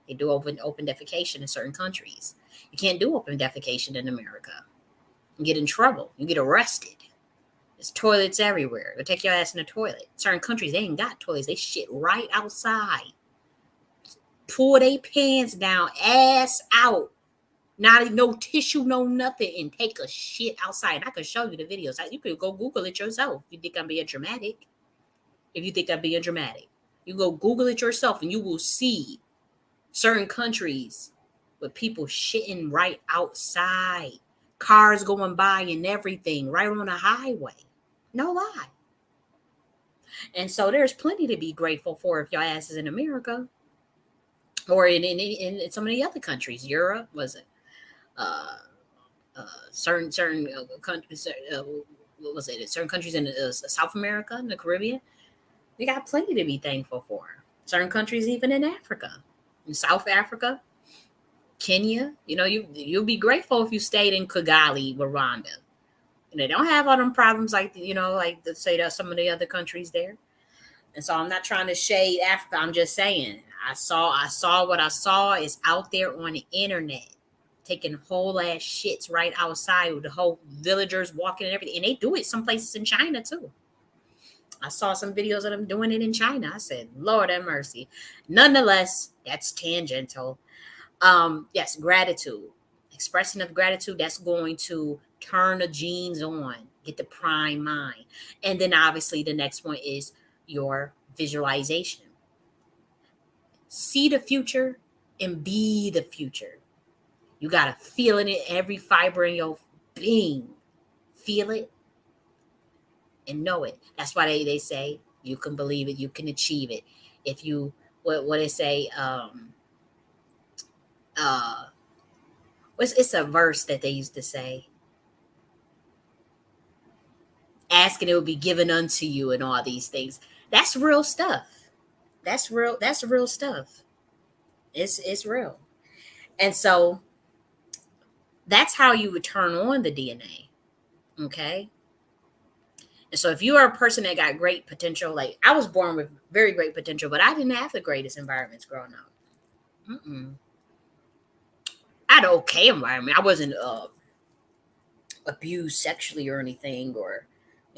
They do open defecation in certain countries. You can't do open defecation in America. You get in trouble. You get arrested. There's toilets everywhere. They'll take your ass in the toilet. Certain countries, they ain't got toilets. They shit right outside. Pull their pants down, ass out. Not no tissue, no nothing, and take a shit outside. And I can show you the videos. You could go Google it yourself if you think I'm being dramatic. You go Google it yourself and you will see certain countries with people shitting right outside. Cars going by and everything, right on the highway. No lie. And so there's plenty to be grateful for if your ass is in America. Or in some of the other countries. Europe, was it? Certain countries, what was it? Certain countries in South America, in the Caribbean, they got plenty to be thankful for. Certain countries, even in Africa, in South Africa, Kenya, you'll be grateful if you stayed in Kigali, Rwanda. They don't have all them problems like say that some of the other countries there. And so I'm not trying to shade Africa. I'm just saying I saw what I saw is out there on the internet. Taking whole ass shits right outside with the whole villagers walking and everything. And they do it some places in China too. I saw some videos of them doing it in China. I said, Lord have mercy. Nonetheless, that's tangential. Yes, gratitude. Expression of gratitude, that's going to turn the genes on, get the prime mind. And then obviously the next one is your visualization. See the future and be the future. You got to feel it in every fiber in your being. Feel it and know it. That's why they say you can believe it, you can achieve it. If you, what they say, it's a verse that they used to say. Ask and it will be given unto you and all these things. That's real stuff. That's real stuff. It's real. And so that's how you would turn on the DNA. Okay. And so if you are a person that got great potential, like I was born with very great potential, but I didn't have the greatest environments growing up. I had an okay environment. I wasn't abused sexually or anything, or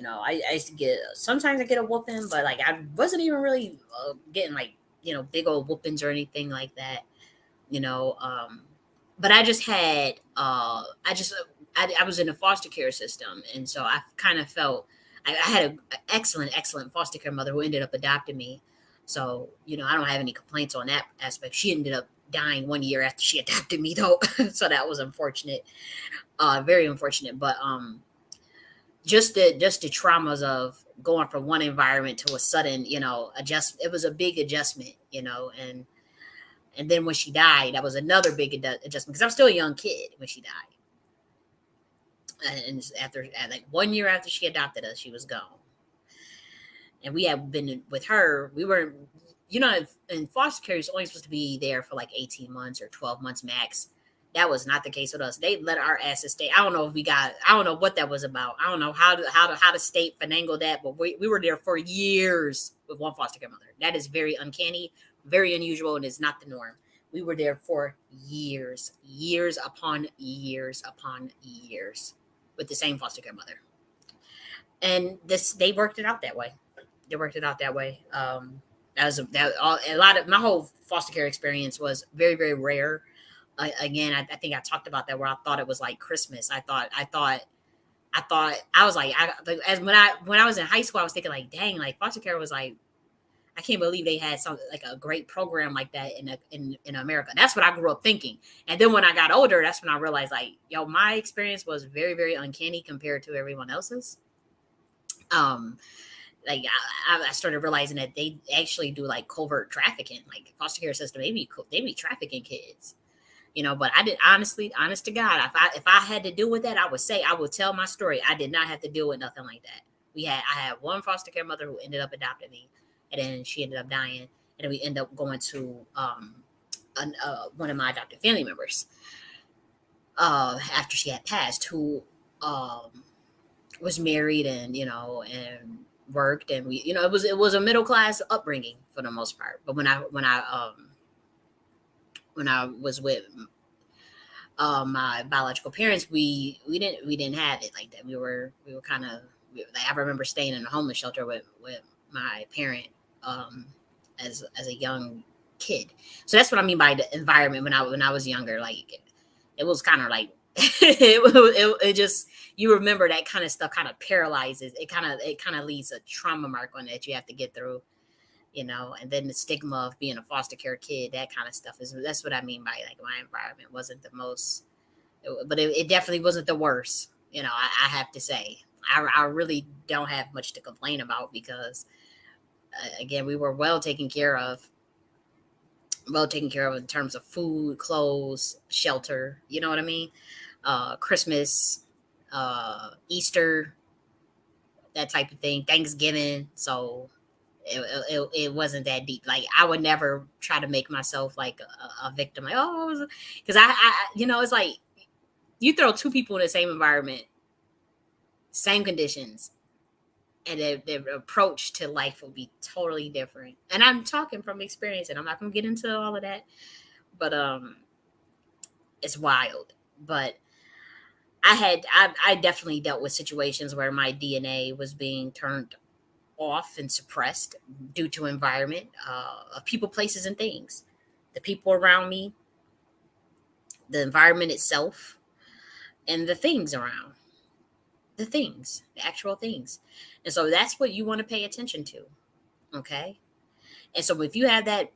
I used to get, sometimes I get a whooping, but like I wasn't even really getting like big old whoopings or anything like that. you know but I just had I was in a foster care system, and so I kind of felt I had an excellent foster care mother who ended up adopting me. So I don't have any complaints on that aspect. She ended up dying 1 year after she adopted me, though. So that was unfortunate, very unfortunate. But just the traumas of going from one environment to a sudden adjust. It was a big adjustment, and then when she died, that was another big adjustment, because I'm still a young kid when she died. And after like 1 year after she adopted us, she was gone. And we had been with her. We were, in foster care, it's only supposed to be there for like 18 months or 12 months max. That was not the case with us. They let our asses stay. I don't know if we got. I don't know what that was about. I don't know how the state finagled that, but we were there for years with one foster care mother. That is very uncanny, very unusual, and is not the norm. We were there for years upon years with the same foster care mother, and they worked it out that way. They worked it out that way. A lot of my whole foster care experience was very, very rare. Again, I think I talked about that, where I thought it was like Christmas. I was like, as when I was in high school, I was thinking like, dang, like foster care was like, I can't believe they had something like a great program like that in America. That's what I grew up thinking. And then when I got older, that's when I realized like, yo, my experience was very, very uncanny compared to everyone else's. Um, like I started realizing that they actually do like covert trafficking, like foster care system. They be trafficking kids, But I did, honest to God, if I had to deal with that, I would tell my story. I did not have to deal with nothing like that. I had one foster care mother who ended up adopting me, and then she ended up dying, and then we ended up going to one of my adopted family members after she had passed, who was married, and and worked, and we it was a middle class upbringing for the most part. But when I was with my biological parents, we didn't have it like that. We were kind of, like, I remember staying in a homeless shelter with my parent as a young kid. So that's what I mean by the environment when I was younger. Like it was kind of like it just, you remember that kind of stuff kind of paralyzes. It kind of leaves a trauma mark on that you have to get through. And then the stigma of being a foster care kid, that kind of stuff that's what I mean by like my environment wasn't the most, but it definitely wasn't the worst. I have to say, I really don't have much to complain about, because again, we were well taken care of in terms of food, clothes, shelter. You know what I mean? Christmas, Easter, that type of thing, Thanksgiving. So it wasn't that deep. Like I would never try to make myself like a victim. Like, oh, because it's like you throw two people in the same environment, same conditions, and their approach to life will be totally different. And I'm talking from experience, and I'm not gonna get into all of that, but it's wild. But I definitely dealt with situations where my DNA was being turned off and suppressed due to environment, of people, places, and things. The people around me, the environment itself, and the things around, the actual things. And so that's what you want to pay attention to. Okay. And so if you have that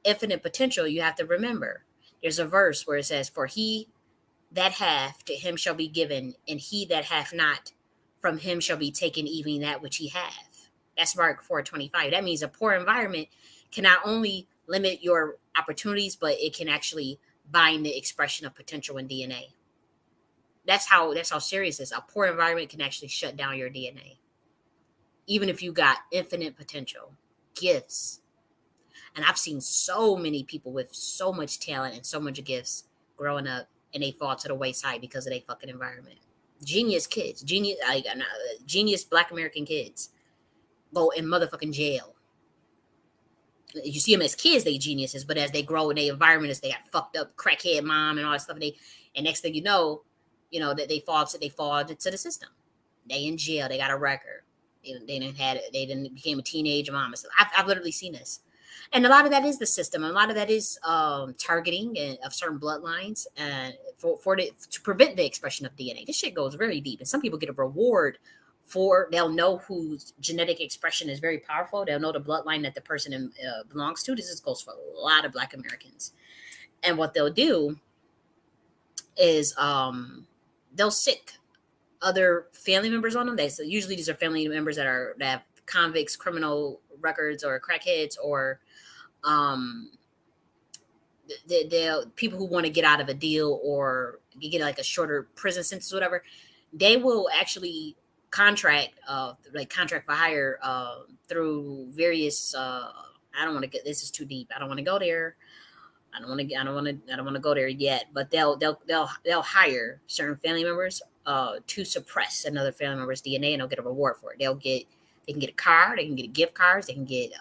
infinite potential, you have to remember there's a verse where it says, "For he that hath, to him shall be given, and he that hath not, from him shall be taken even that which he hath." That's Mark 4:25. That means a poor environment can not only limit your opportunities, but it can actually bind the expression of potential in DNA. That's how serious it is. A poor environment can actually shut down your DNA, even if you got infinite potential, gifts. And I've seen so many people with so much talent and so much gifts growing up, and they fall to the wayside because of their fucking environment. Genius kids, genius Black American kids go in motherfucking jail. You see them as kids, they geniuses, but as they grow in their environment, as they got fucked up crackhead mom and all that stuff, and next thing you know, that they fall to the system. They in jail. They got a record. They didn't had it. They didn't became a teenage mom. So I've literally seen this, and a lot of that is the system. And a lot of that is targeting of certain bloodlines, and to prevent the expression of DNA. This shit goes very deep, and some people get a reward for. They'll know whose genetic expression is very powerful. They'll know the bloodline that the person belongs to. This goes for a lot of Black Americans, and what they'll do is they'll sick other family members on them. So usually these are family members that have convicts, criminal records, or crackheads, or um, they'll people who want to get out of a deal or get like a shorter prison sentence, or whatever. They will actually contract for hire through various. I don't want to get this is too deep. I don't want to go there. I don't want to go there yet. But they'll hire certain family members to suppress another family member's DNA, and they'll get a reward for it. They can get a car, they can get gift cards, they can get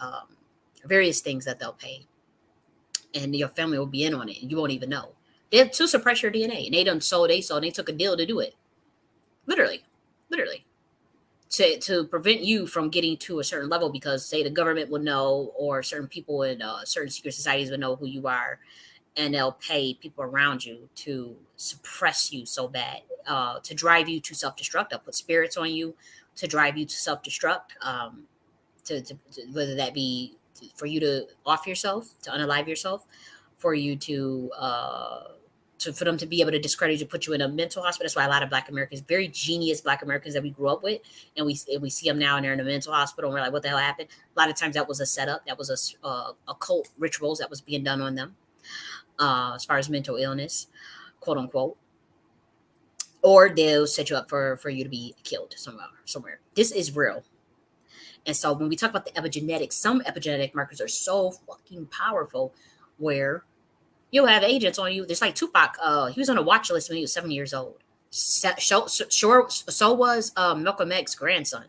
various things that they'll pay, and your family will be in on it, and you won't even know. They're to suppress your DNA, and they took a deal to do it, literally, literally. To prevent you from getting to a certain level, because say the government will know, or certain people in certain secret societies will know who you are, and they'll pay people around you to suppress you so bad, to drive you to self-destruct. They'll put spirits on you to drive you to self-destruct, whether that be for you to off yourself, to unalive yourself, for you for them to be able to discredit you, put you in a mental hospital. That's why a lot of Black Americans, very genius Black Americans that we grew up with, and we see them now, and they're in a mental hospital, and we're like, what the hell happened? A lot of times that was a setup, that was a occult rituals that was being done on them, as far as mental illness, quote unquote. Or they'll set you up for you to be killed somewhere. This is real. And so when we talk about the epigenetics, some epigenetic markers are so fucking powerful, where you'll have agents on you. There's like Tupac. He was on a watch list when he was 7 years old. So was Malcolm X's grandson.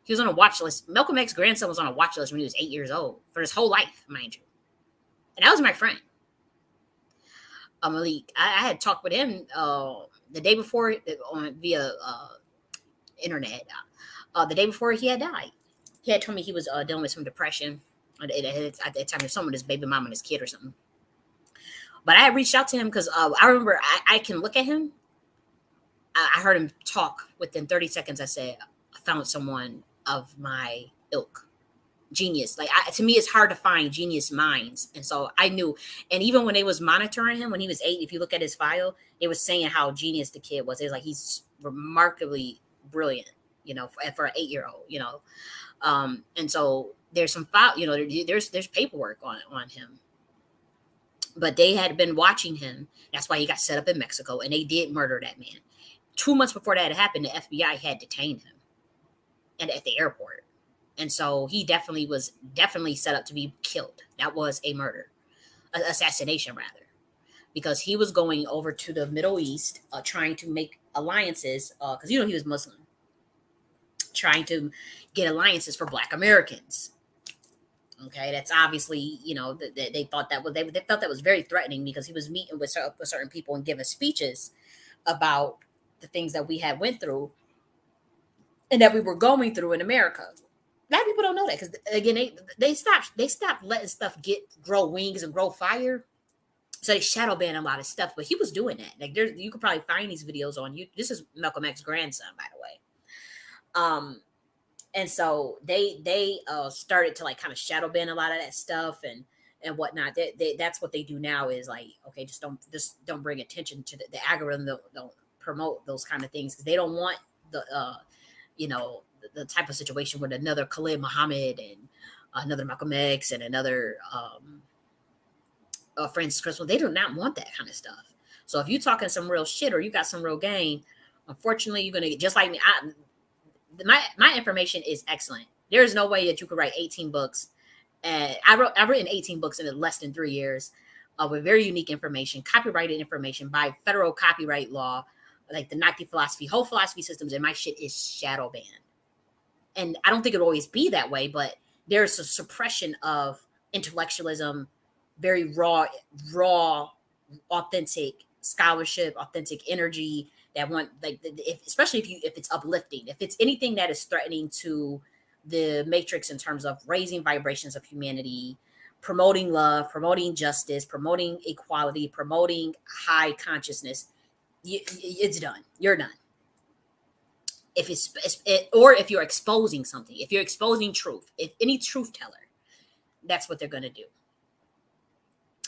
He was on a watch list. Malcolm X's grandson was on a watch list when he was 8 years old for his whole life, mind you. And that was my friend, Malik. I had talked with him the day before via internet. The day before he had died, he had told me he was dealing with some depression at that time. There's someone, his baby mom and his kid or something. But I reached out to him because I remember I can look at him. I heard him talk. Within 30 seconds, I said, I found someone of my ilk. Genius. Like, to me, it's hard to find genius minds. And so I knew. And even when they was monitoring him when he was 8, if you look at his file, it was saying how genius the kid was. It was like, he's remarkably brilliant, for an 8-year-old, And so there's some file, there's paperwork on him. But they had been watching him. That's why he got set up in Mexico, and they did murder that man. 2 months before that had happened, the FBI had detained him and at the airport. And so he was definitely set up to be killed. That was a murder, assassination rather, because he was going over to the Middle East, trying to make alliances, because he was Muslim, trying to get alliances for Black Americans. Okay, that's obviously, they thought that they felt that was very threatening, because he was meeting with certain people and giving speeches about the things that we had went through and that we were going through in America. A lot of people don't know that, because again, they stopped letting stuff grow wings and grow fire. So they shadow ban a lot of stuff, but he was doing that. Like, you could probably find these videos on you. This is Malcolm X's grandson, by the way. And so they started to like kind of shadow ban a lot of that stuff and whatnot. That's what they do now, is like, okay, just don't bring attention to the algorithm. Don't promote those kind of things, because they don't want the type of situation with another Khalid Muhammad and another Malcolm X and another Francis Crystal. They do not want that kind of stuff. So if you're talking some real shit or you got some real game, unfortunately, you're gonna get just like me. My information is excellent. There is no way that you could write 18 books. I've written 18 books in less than 3 years, with very unique information, copyrighted information by federal copyright law, like the Nazi philosophy, whole philosophy systems, and my shit is shadow banned. And I don't think it'll always be that way, but there's a suppression of intellectualism, very raw, authentic scholarship, authentic energy that want, like, especially if it's uplifting, if it's anything that is threatening to the matrix in terms of raising vibrations of humanity, promoting love, promoting justice, promoting equality, promoting high consciousness, it's done. You're done. If or if you're exposing something, if you're exposing truth, if any truth teller, that's what they're going to do.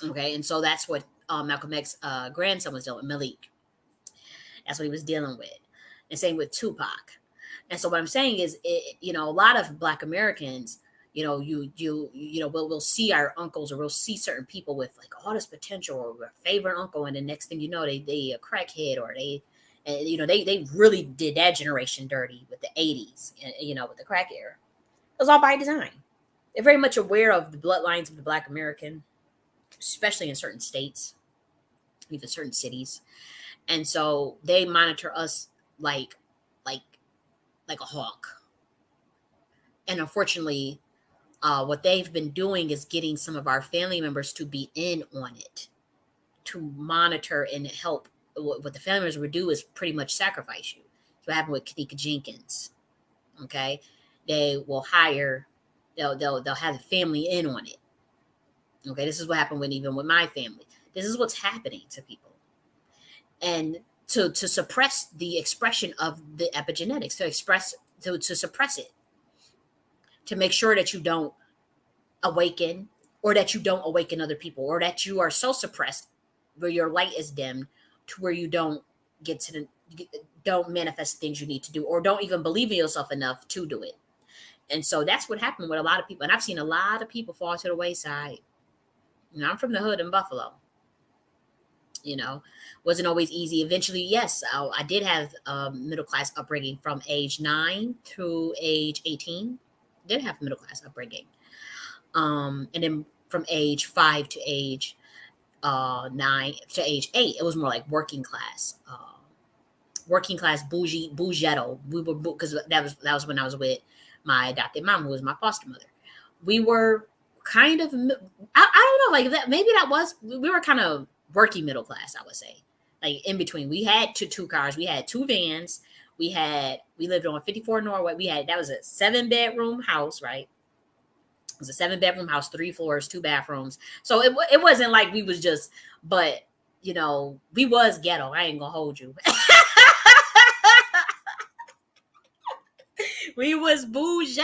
Okay, and so that's what Malcolm X's grandson was doing, Malik. That's what he was dealing with, and same with Tupac. And so what I'm saying is, a lot of Black Americans, we'll see our uncles, or we'll see certain people with like all this potential, or a favorite uncle, and the next thing you know, they a crackhead, or they really did that generation dirty with the 80s, and with the crack era. It was all by design. They're very much aware of the bloodlines of the Black American, especially in certain states, even certain cities. And so they monitor us like a hawk. And unfortunately, what they've been doing is getting some of our family members to be in on it, to monitor and help. What the family members would do is pretty much sacrifice you. That's what happened with Kanika Jenkins. Okay, they will hire. They'll have the family in on it. Okay, this is what happened even with my family. This is what's happening to people. And to suppress the expression of the epigenetics, to suppress it, to make sure that you don't awaken, or that you don't awaken other people, or that you are so suppressed where your light is dimmed to where you don't don't manifest things you need to do, or don't even believe in yourself enough to do it. And so that's what happened with a lot of people. And I've seen a lot of people fall to the wayside. I'm from the hood in Buffalo. Wasn't always easy. Eventually, yes, I did have middle class upbringing from age 9 to age 18. Did have middle class upbringing, and then from age 5 to age 9 to age 8, it was more like working class, bougetto. We were, because that was when I was with my adopted mom, who was my foster mother. We were kind of, I don't know, like that. Maybe we were kind of working middle class, I would say, like in between. We had two cars, we had 2 vans, we lived on 54 Norway. That was a 7-bedroom house, right? It was a 7-bedroom house, 3 floors, 2 bathrooms. So it wasn't like we was just, but we was ghetto. I ain't gonna hold you. We was bougie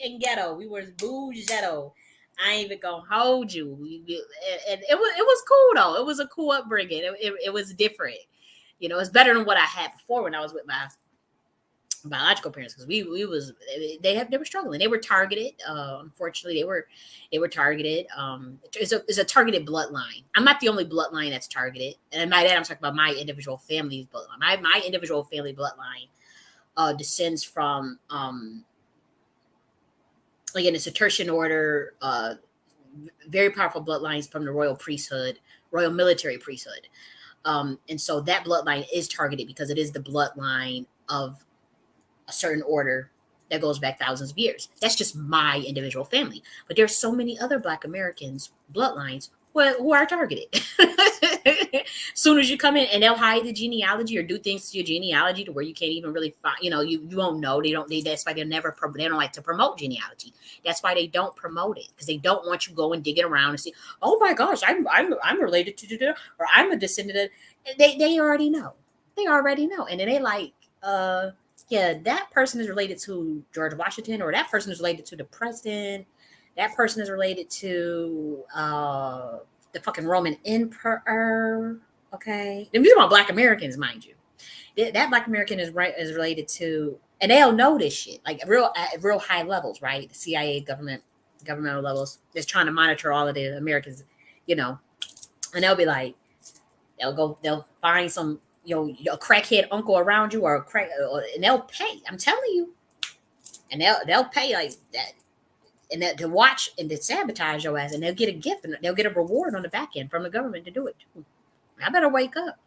and ghetto. We was bougetto. I ain't even gonna hold you. And it was cool though. It was a cool upbringing. It was different. It's better than what I had before when I was with my biological parents, because they were struggling. They were targeted. Unfortunately, they were targeted. It's a targeted bloodline. I'm not the only bloodline that's targeted, and by that I'm talking about my individual family's bloodline. My individual family bloodline descends from again, it's a tertian order, very powerful bloodlines from the royal priesthood, royal military priesthood. And so that bloodline is targeted because it is the bloodline of a certain order that goes back thousands of years. That's just my individual family. But there's so many other Black Americans bloodlines who are targeted. Soon as you come in, and they'll hide the genealogy or do things to your genealogy to where you can't even really find, you won't know. That's why they don't like to promote genealogy. That's why they don't promote it, because they don't want you going digging around and see, oh my gosh, I'm related to, or I'm a descendant of, they already know. They already know. And then they like, yeah, that person is related to George Washington, or that person is related to the president. That person is related to the fucking Roman emperor. Okay, and these are all Black Americans, mind you. That Black American is related to, and they'll know this shit like at real high levels, right? The CIA, governmental levels, just trying to monitor all of the Americans, and they'll be like, they'll find some, a crackhead uncle around you, or and they'll pay. I'm telling you, and they'll pay like that, and that to watch and to sabotage your ass, and they'll get a gift, and they'll get a reward on the back end from the government to do it too. I better wake up.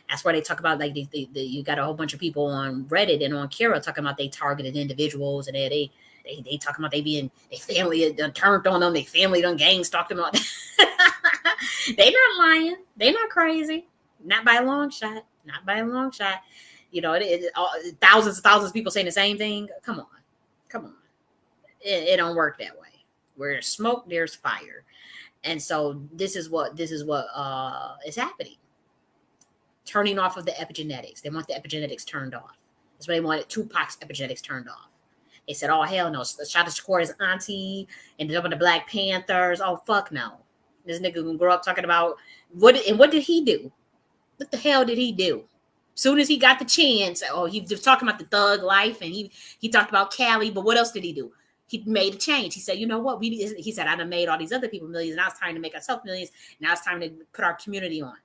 That's why they talk about, like, you got a whole bunch of people on Reddit and on Kira talking about they targeted individuals, and they talking about they family done turned on them, they family done gang stalked them out. They not lying. They not crazy. Not by a long shot. Not by a long shot. You know, thousands and thousands of people saying the same thing. Come on. Come on. It don't work that way. Where there's smoke, there's fire. And so this is what is happening. Turning off of the epigenetics. They want the epigenetics turned off. That's why they wanted Tupac's epigenetics turned off. They said, "Oh hell no!" Shot to Shakur his auntie, ended up in the Black Panthers. Oh fuck no! This nigga gonna grow up talking about what did he do? What the hell did he do? Soon as he got the chance, oh, he was talking about the thug life, and he talked about Cali. But what else did he do? He made a change. He said, "You know what? He said, I done made all these other people millions. Now it's time to make ourselves millions. Now it's time to put our community on.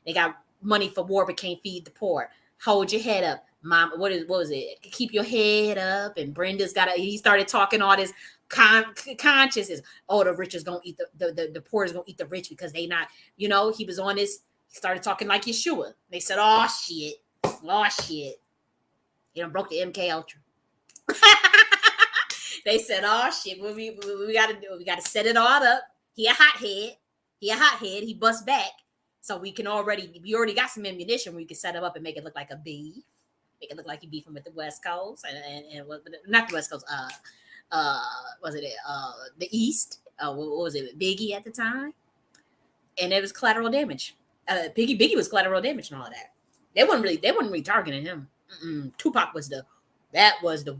They got money for war, but can't feed the poor. Hold your head up, mom. What was it? Keep your head up." And Brenda's he started talking all this consciousness. Oh, the rich is gonna eat the poor is gonna eat the rich because they not. He was on this. He started talking like Yeshua. They said, "Oh shit, oh shit." Broke the MK Ultra. They said, "Oh shit, we got to do? We got to set it all up." He a hothead. He bust back. So we already got some ammunition where you can set him up and make it look like a beef. Make it look like he beefing with the West Coast and not the West Coast. Was it the East? What was it? Biggie at the time, and it was collateral damage. Biggie was collateral damage and all of that. They weren't really targeting him. Tupac was the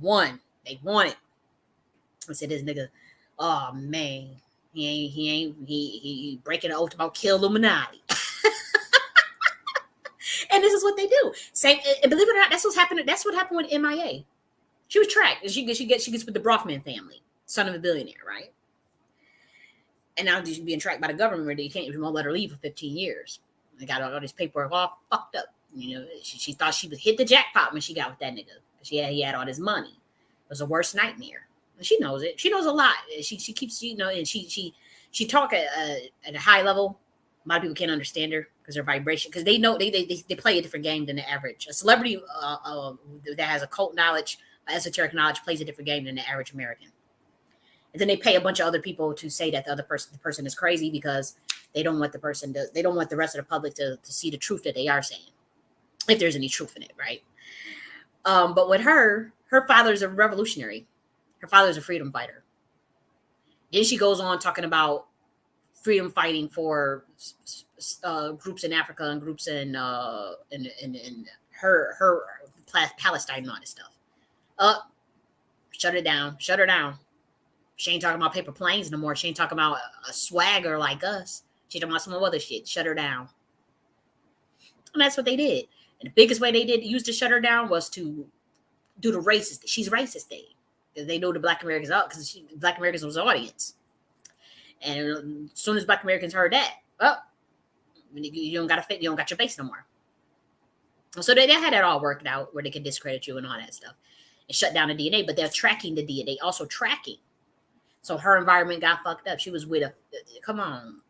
one they wanted. I said, this nigga, oh man, he breaking the oath about kill Illuminati. And this is what they do. Same, and believe it or not, that's what happened with MIA. She was tracked. She gets with the Brothman family, son of a billionaire, right? And now she's being tracked by the government where they won't let her leave for 15 years. They got all this paperwork all fucked up. She thought she would hit the jackpot when she got with that nigga. He had all this money. It was the worst nightmare. And she knows it. She knows a lot. She keeps, and she talk at a high level. A lot of people can't understand her because her vibration, because they know they play a different game than the average. A celebrity that has occult knowledge, esoteric knowledge, plays a different game than the average American. And then they pay a bunch of other people to say that the person is crazy because they don't want the rest of the public to see the truth that they are saying, if there's any truth in it, right? But with her father's a revolutionary. Her father's a freedom fighter. Then she goes on talking about freedom fighting for groups in Africa and groups in her Palestine and all this stuff. Shut her down. She ain't talking about paper planes no more. She ain't talking about a swagger like us. She talking about some other shit. Shut her down. And that's what they did. And the biggest way they did use to shut her down was to do the racist. She's racist thing. They know the Black Americans out because Black Americans was the audience. And as soon as Black Americans heard that, you don't got your base no more. So they had that all worked out where they could discredit you and all that stuff and shut down the DNA. But they're tracking the DNA, also tracking. So her environment got fucked up. She was with come on,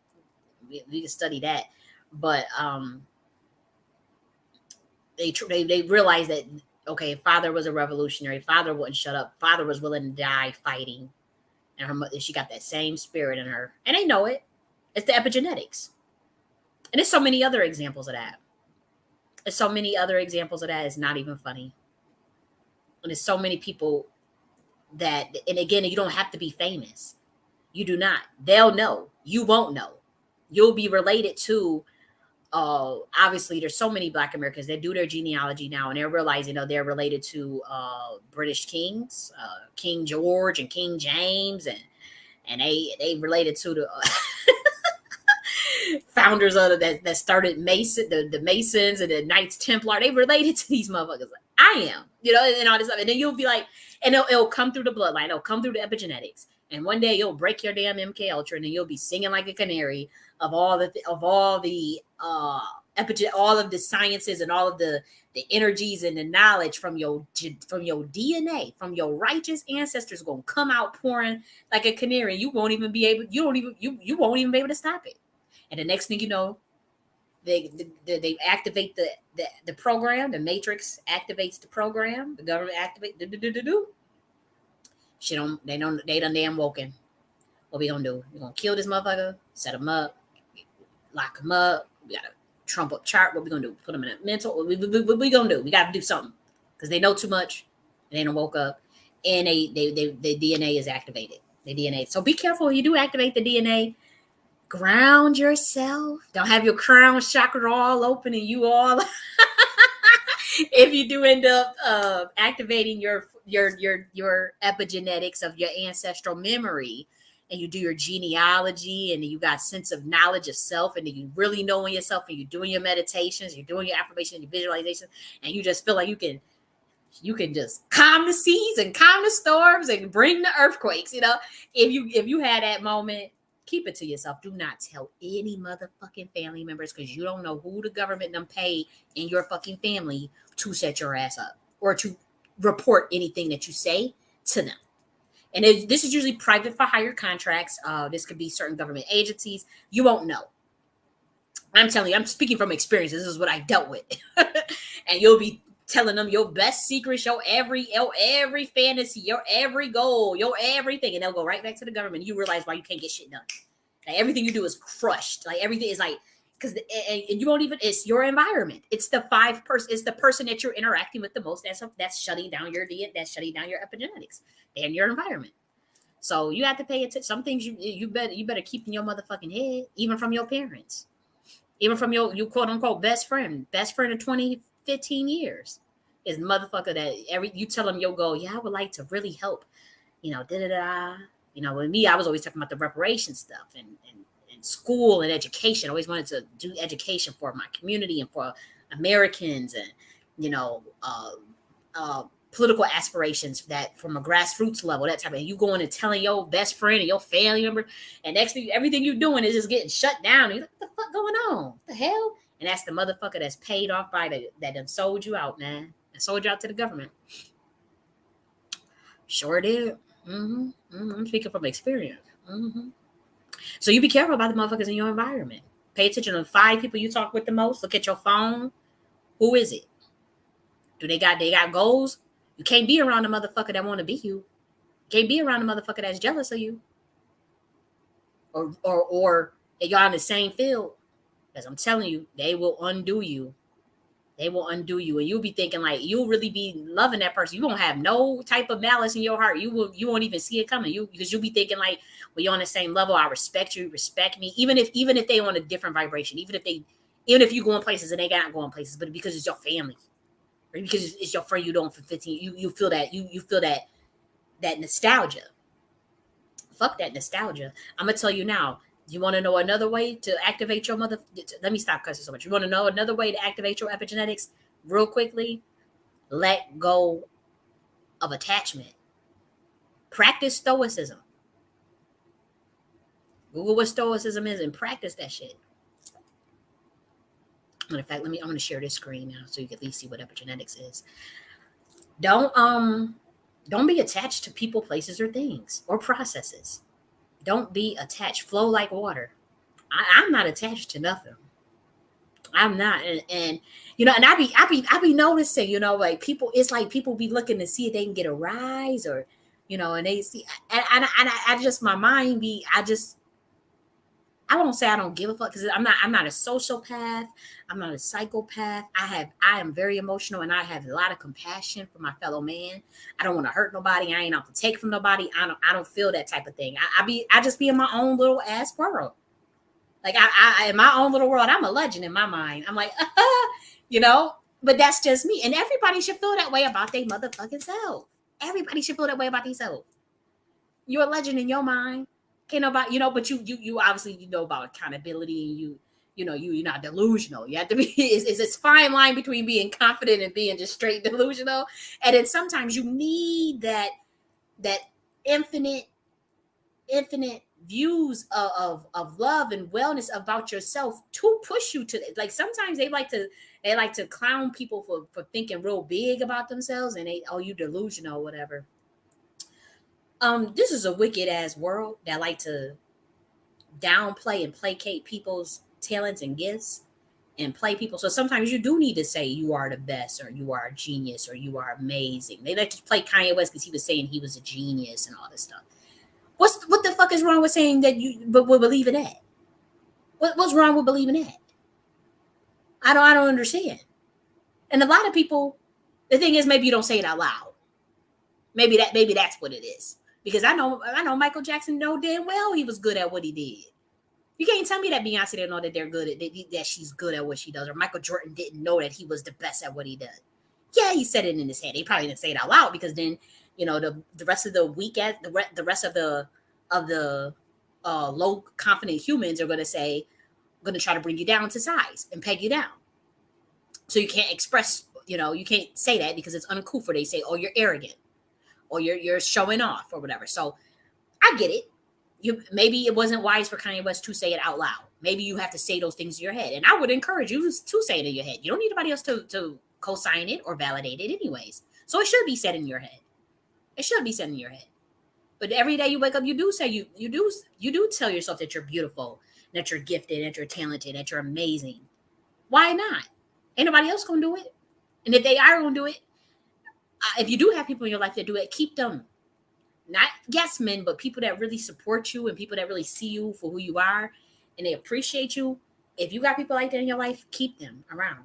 we can study that. But they realized that, okay, father was a revolutionary. Father wouldn't shut up. Father was willing to die fighting. And her mother, she got that same spirit in her. And they know it. It's the epigenetics. And there's so many other examples of that. It's not even funny. And there's so many people that, and again, you don't have to be famous. You do not. They'll know. You won't know. You'll be related to, obviously there's so many Black Americans that do their genealogy now, and they're realizing they're related to British kings, King George and King James, and they related to the founders of that started the Masons and the Knights Templar. They related to these motherfuckers. I am, and all this stuff. And then you'll be like, and it'll come through the bloodline. It'll come through the epigenetics. And one day you'll break your damn MK Ultra, and then you'll be singing like a canary of all the all of the sciences and all of the energies and the knowledge from your DNA, from your righteous ancestors, gonna come out pouring like a canary. You won't even be able. You won't even be able to stop it. And the next thing you know, they activate the program. The Matrix activates the program. The government activates. They done damn woken. What we gonna do? We're gonna kill this motherfucker, set him up, lock him up. We gotta trump up chart. What we gonna do? Put them in a mental. What we gonna do? We got to do something because they know too much. And they don't woke up, and the DNA is activated. The DNA. So be careful when you do activate the DNA. Ground yourself. Don't have your crown chakra all open and you all. If you do end up activating your epigenetics of your ancestral memory, and you do your genealogy, and you got sense of knowledge of self, and you really knowing yourself, and you're doing your meditations, you're doing your affirmation, your visualization, and you just feel like you can just calm the seas and calm the storms and bring the earthquakes. If you had that moment, keep it to yourself. Do not tell any motherfucking family members, because you don't know who the government them pay in your fucking family to set your ass up or to report anything that you say to them. And this is usually private for hire contracts. This could be certain government agencies. You won't know. I'm telling you, I'm speaking from experience. This is what I dealt with. And you'll be telling them your best secrets, your every fantasy, your every goal, your everything, and they'll go right back to the government. You realize why you can't get shit done. Like everything you do is crushed. Like everything is like, because and you won't even. It's your environment. It's the It's the person that you're interacting with the most. That's shutting down your DNA. That's shutting down your epigenetics and your environment. So you have to pay attention. Some things you better keep in your motherfucking head, even from your parents, even from your quote unquote best friend of 15 years is motherfucker that you tell them your goal. Yeah, I would like to really help, da da da. With me, I was always talking about the reparation stuff and school and education. I always wanted to do education for my community and for Americans, and political aspirations that from a grassroots level, that type of. You going and telling your best friend and your family member, and next thing everything you're doing is just getting shut down. And you're like, what the fuck going on? What the hell? And that's the motherfucker that's paid off by that done sold you out, man. And sold you out to the government. Sure did. I'm speaking from experience. So you be careful about the motherfuckers in your environment. Pay attention to the 5 people you talk with the most. Look at your phone. Who is it? Do they got goals? You can't be around a motherfucker that want to be you. You can't be around a motherfucker that's jealous of you. Or y'all in the same field. As I'm telling you, they will undo you. They will undo you, and you'll be thinking like you'll really be loving that person. You won't have no type of malice in your heart. You won't even see it coming. Because you'll be thinking like, well, you're on the same level. I respect you, respect me. Even if they on a different vibration, even if you going places and they not going places, but because it's your family, or because it's your friend you don't for 15, you feel that you feel that nostalgia. Fuck that nostalgia. I'm gonna tell you now. You want to know another way to activate your mother? Let me stop cussing so much. You want to know another way to activate your epigenetics real quickly? Let go of attachment. Practice stoicism. Google what stoicism is and practice that shit. In fact, I'm going to share this screen now so you can at least see what epigenetics is. Don't be attached to people, places, or things or processes. Don't be attached. Flow like water. I'm not attached to nothing. I'm not, and I be noticing, like people. It's like people be looking to see if they can get a rise, or, and they see, and I just my mind be. I won't say I don't give a fuck, because I'm not a sociopath. I'm not a psychopath. I am very emotional, and I have a lot of compassion for my fellow man. I don't want to hurt nobody. I ain't out to take from nobody. I don't feel that type of thing. I just be in my own little ass world. Like I in my own little world, I'm a legend in my mind. I'm like, but that's just me. And everybody should feel that way about their motherfucking self. Everybody should feel that way about themselves. You're a legend in your mind. Can't nobody, but you obviously know about accountability, and you're not delusional. You have to be. It's this fine line between being confident and being just straight delusional. And then sometimes you need that infinite views of love and wellness about yourself to push you to, like, sometimes they like to clown people for thinking real big about themselves, and you delusional or whatever. This is a wicked ass world that like to downplay and placate people's talents and gifts and play people. So sometimes you do need to say you are the best, or you are a genius, or you are amazing. They like to play Kanye West because he was saying he was a genius and all this stuff. What the fuck is wrong with saying that you will believe in that? What's wrong with believing that? I don't understand. And a lot of people, the thing is, maybe you don't say it out loud. Maybe that's what it is. Because I know Michael Jackson know damn well he was good at what he did. You can't tell me that Beyonce didn't know that they're good at that she's good at what she does, or Michael Jordan didn't know that he was the best at what he does. Yeah, he said it in his head. He probably didn't say it out loud because then the rest of the weekend, the rest of the low confident humans are going to try to bring you down to size and peg you down. So you can't express, you can't say that because it's uncouth. Or they say, oh, you're arrogant, or you're showing off, or whatever. So I get it. Maybe it wasn't wise for Kanye West to say it out loud. Maybe you have to say those things in your head, and I would encourage you to say it in your head. You don't need anybody else to co-sign it or validate it, anyways. So it should be said in your head. It should be said in your head. But every day you wake up, you do say you do tell yourself that you're beautiful, that you're gifted, that you're talented, that you're amazing. Why not? Ain't nobody else gonna do it. And if they are gonna do it, if you do have people in your life that do it, keep them. Not yes men, but people that really support you and people that really see you for who you are and they appreciate you. If you got people like that in your life, keep them around.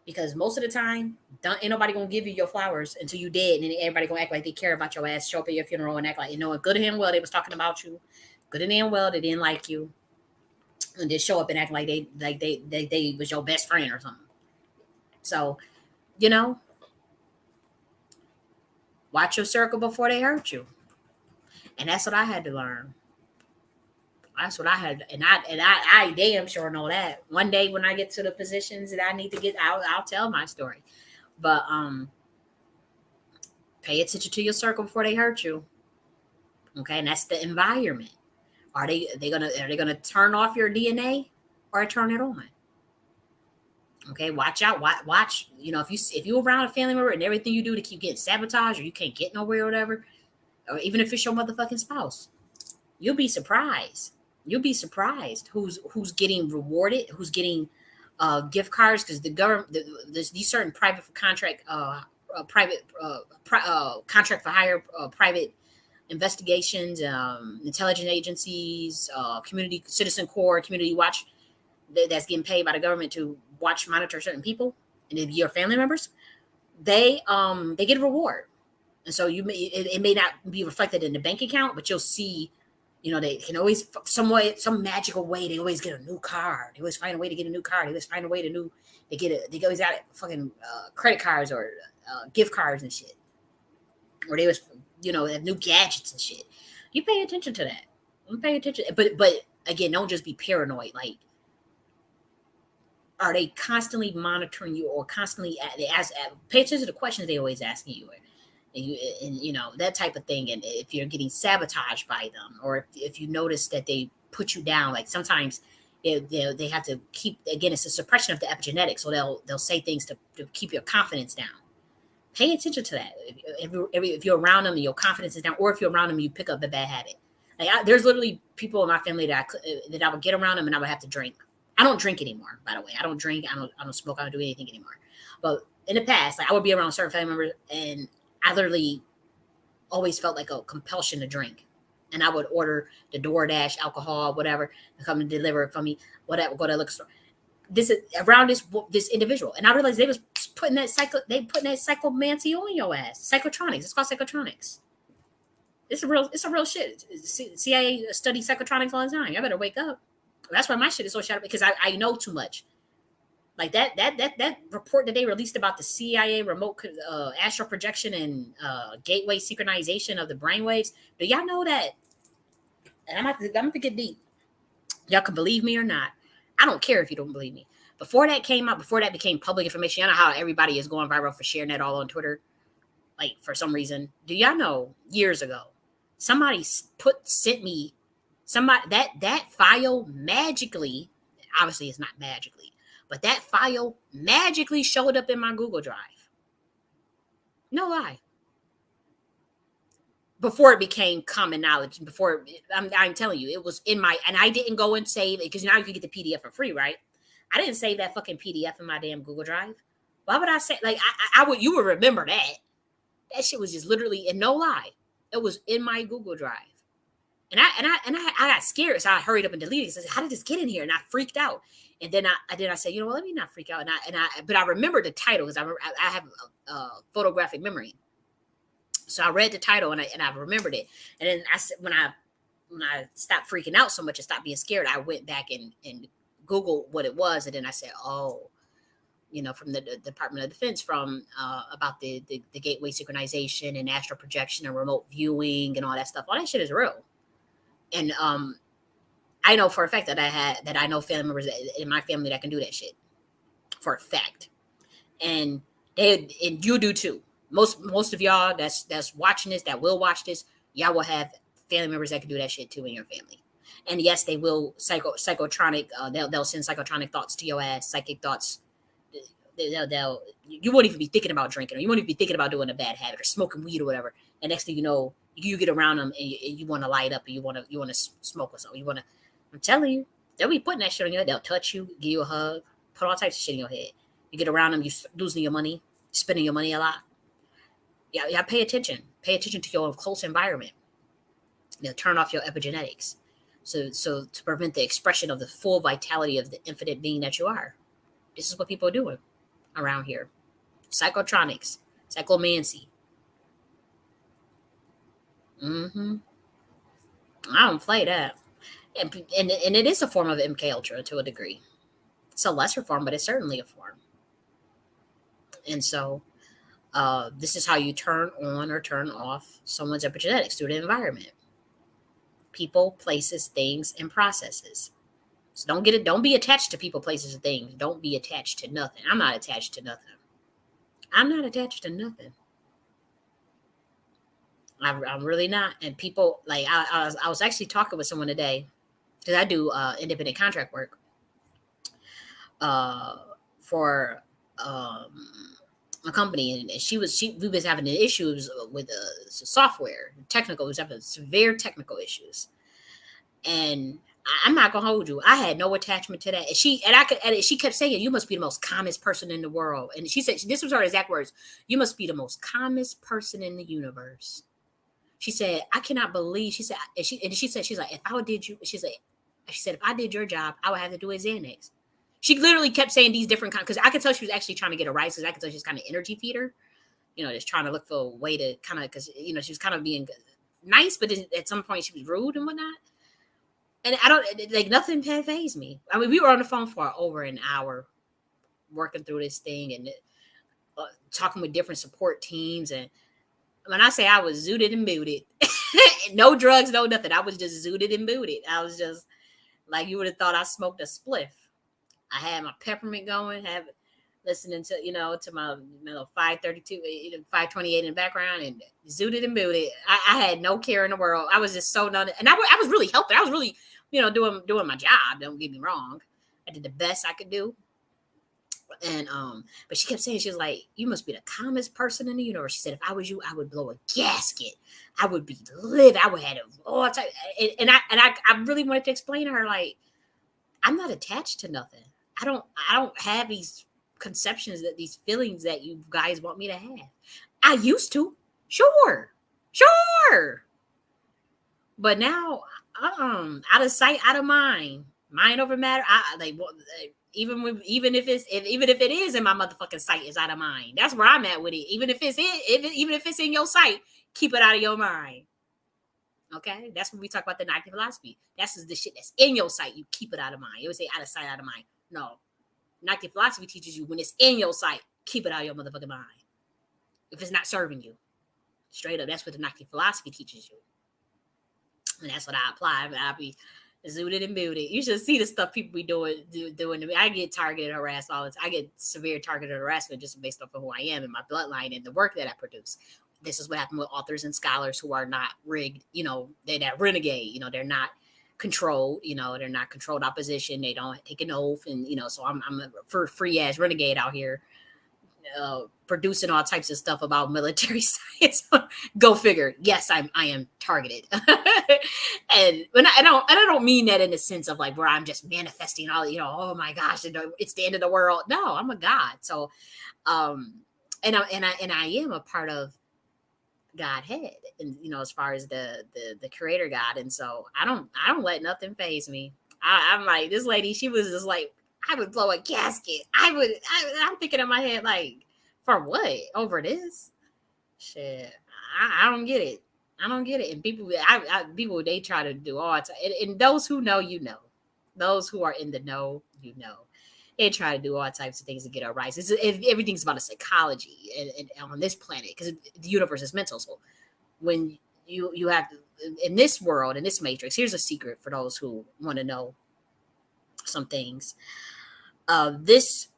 Because most of the time, ain't nobody gonna give you your flowers until you dead, and then everybody gonna act like they care about your ass, show up at your funeral and act like good and well they was talking about you, good and well they didn't like you, and just show up and act like they was your best friend or something. So, you know, watch your circle before they hurt you, and that's what I had to learn. That's what I had, and I damn sure know that. One day when I get to the positions that I need to get, I'll tell my story. But pay attention to your circle before they hurt you. Okay, and that's the environment. Are they gonna turn off your DNA or turn it on? Okay, watch out. Watch. If you around a family member and everything you do to keep getting sabotaged, or you can't get nowhere or whatever, or even if it's your motherfucking spouse, you'll be surprised. You'll be surprised who's getting rewarded, who's getting gift cards because the government, there's these certain contract for hire private investigations, intelligence agencies, community citizen corps, community watch that's getting paid by the government to watch monitor certain people, and if your family members, they get a reward, and so it may not be reflected in the bank account, but you'll see. They can always some magical way. They always get a new car. They always find a way to get a new car. They always find a way to They always got fucking credit cards or gift cards and shit. Or they always have new gadgets and shit. You pay attention to that. You pay attention, but again, don't just be paranoid. Like, are they constantly monitoring you or constantly pay attention to the questions they always asking you? And that type of thing, and if you're getting sabotaged by them, or if you notice that they put you down, like sometimes they have to keep, again, it's a suppression of the epigenetics, so they'll say things to keep your confidence down. Pay attention to that. If you're around them and your confidence is down, or if you're around them you pick up the bad habit. Like there's literally people in my family that I would get around them and I would have to drink. I don't drink anymore, by the way. I don't drink, I don't smoke, I don't do anything anymore. But in the past, like I would be around certain family members and I literally always felt like a compulsion to drink. And I would order the DoorDash alcohol, whatever, to come and deliver it for me, whatever, go to the liquor store. This is around this individual. And I realized they putting that psychomancy on your ass. Psychotronics. It's called psychotronics. It's a real shit. CIA studies psychotronics all the time. I better wake up. That's why my shit is so shut up, because I know too much. Like that report that they released about the CIA remote astral projection and gateway synchronization of the brainwaves. Do y'all know that? And I'm gonna get deep. Y'all can believe me or not. I don't care if you don't believe me. Before that came out, before that became public information, you know how everybody is going viral for sharing that all on Twitter, like for some reason. Do y'all know years ago, somebody sent me that file magically? Obviously, it's not magically. But that file magically showed up in my Google Drive. No lie. Before it became common knowledge, I'm telling you, it was in my, and I didn't go and save it, because now you can get the PDF for free, right? I didn't save that fucking PDF in my damn Google Drive. Why would I say, like, you would remember that. That shit was just literally, and no lie, it was in my Google Drive. I got scared, so I hurried up and deleted it. I said, "How did this get in here?" And I freaked out. And then I said, you know what? Let me not freak out. But I remember the title because I have a photographic memory. So I read the title and I remembered it. And then I said, when I stopped freaking out so much and stopped being scared, I went back and Googled what it was, and then I said, oh, from the Department of Defense, from about the gateway synchronization and astral projection and remote viewing and all that stuff. All that shit is real. And I know for a fact that I know family members in my family that can do that shit for a fact, and you do too. Most of y'all that's watching this, that will watch this, y'all will have family members that can do that shit too in your family. And yes, they will psychotronic. They'll send psychotronic thoughts to your ass, psychic thoughts. You won't even be thinking about drinking, or you won't even be thinking about doing a bad habit or smoking weed or whatever. And next thing you know, you get around them and you want to light up, and you want to smoke or something. I'm telling you, they'll be putting that shit on you. They'll touch you, give you a hug, put all types of shit in your head. You get around them, you losing your money, spending your money a lot. Yeah, pay attention. Pay attention to your close environment. Turn off your epigenetics. So to prevent the expression of the full vitality of the infinite being that you are. This is what people are doing around here. Psychotronics, psychomancy. Mm-hmm. I don't play that. And it is a form of MK Ultra to a degree. It's a lesser form, but it's certainly a form. And so this is how you turn on or turn off someone's epigenetics through the environment. People, places, things, and processes. So don't be attached to people, places, and things. Don't be attached to nothing. I'm not attached to nothing. I'm not attached to nothing. I'm really not. And people, like, I was actually talking with someone today, because I do independent contract work for a company, and we was having issues with software, technical. We was having severe technical issues, and I'm not gonna hold you. I had no attachment to that. She kept saying, "You must be the most calmest person in the world." And she said, this was her exact words: "You must be the most calmest person in the universe." She said, "I cannot believe." She said, she's like, "If I did you," she said, "If I did your job, I would have to do a Xanax." She literally kept saying these different kinds, because I could tell she was actually trying to get a rise, because I could tell she's kind of energy feeder, just trying to look for a way to kind of, because she was kind of being nice, but at some point she was rude and whatnot. And I don't, like, nothing had phased me. I mean, we were on the phone for over an hour working through this thing, and talking with different support teams. And when I say I was zooted and booted, no drugs, no nothing. I was just zooted and booted. I was just like, you would have thought I smoked a spliff. I had my peppermint going, listening to my 532, 528 in the background, and zooted and booted. I had no care in the world. I was just so none, and I was really helping. I was really, doing my job. Don't get me wrong. I did the best I could do. And but she kept saying, she was like, "You must be the calmest person in the universe." She said, "If I was you, I would blow a gasket. I would be livid. I would have all type." And I really wanted to explain to her, like, I'm not attached to nothing. I don't have these conceptions, that these feelings that you guys want me to have. I used to, sure, but now, out of sight, out of mind. Mind over matter. I like, even if it is in my motherfucking sight, is out of mind. That's where I'm at with it. Even if it's in your sight, keep it out of your mind. Okay, that's when we talk about the Nike philosophy. That's the shit that's in your sight. You keep it out of mind. You would say out of sight, out of mind. No, Nike philosophy teaches you, when it's in your sight, keep it out of your motherfucking mind. If it's not serving you, straight up, that's what the Nike philosophy teaches you, and that's what I apply. I be zooted and booted. You should see the stuff people be doing to me. I get targeted, harassed all the time. I get severe targeted harassment just based off of who I am and my bloodline and the work that I produce. This is what happened with authors and scholars who are not rigged. They're that renegade. They're not controlled. They're not controlled opposition. They don't take an oath, and so I'm a free ass renegade out here, producing all types of stuff about military science. Go figure. Yes, I am targeted. And I don't mean that in the sense of like where I'm just manifesting all, oh my gosh, it's the end of the world. No, I'm a god. So and I am a part of God had, and as far as the creator God. And so I don't let nothing phase me. I'm like, this lady, she was just like, I would blow a gasket. I'm thinking in my head like, for what? Over this shit? I don't get it. I don't get it. And people, they try to do all time. And those who know, those who are in the know, they try to do all types of things to get our rights. Everything's about a psychology and on this planet, because the universe is mental. So when you have, in this world, in this matrix, here's a secret for those who want to know some things. This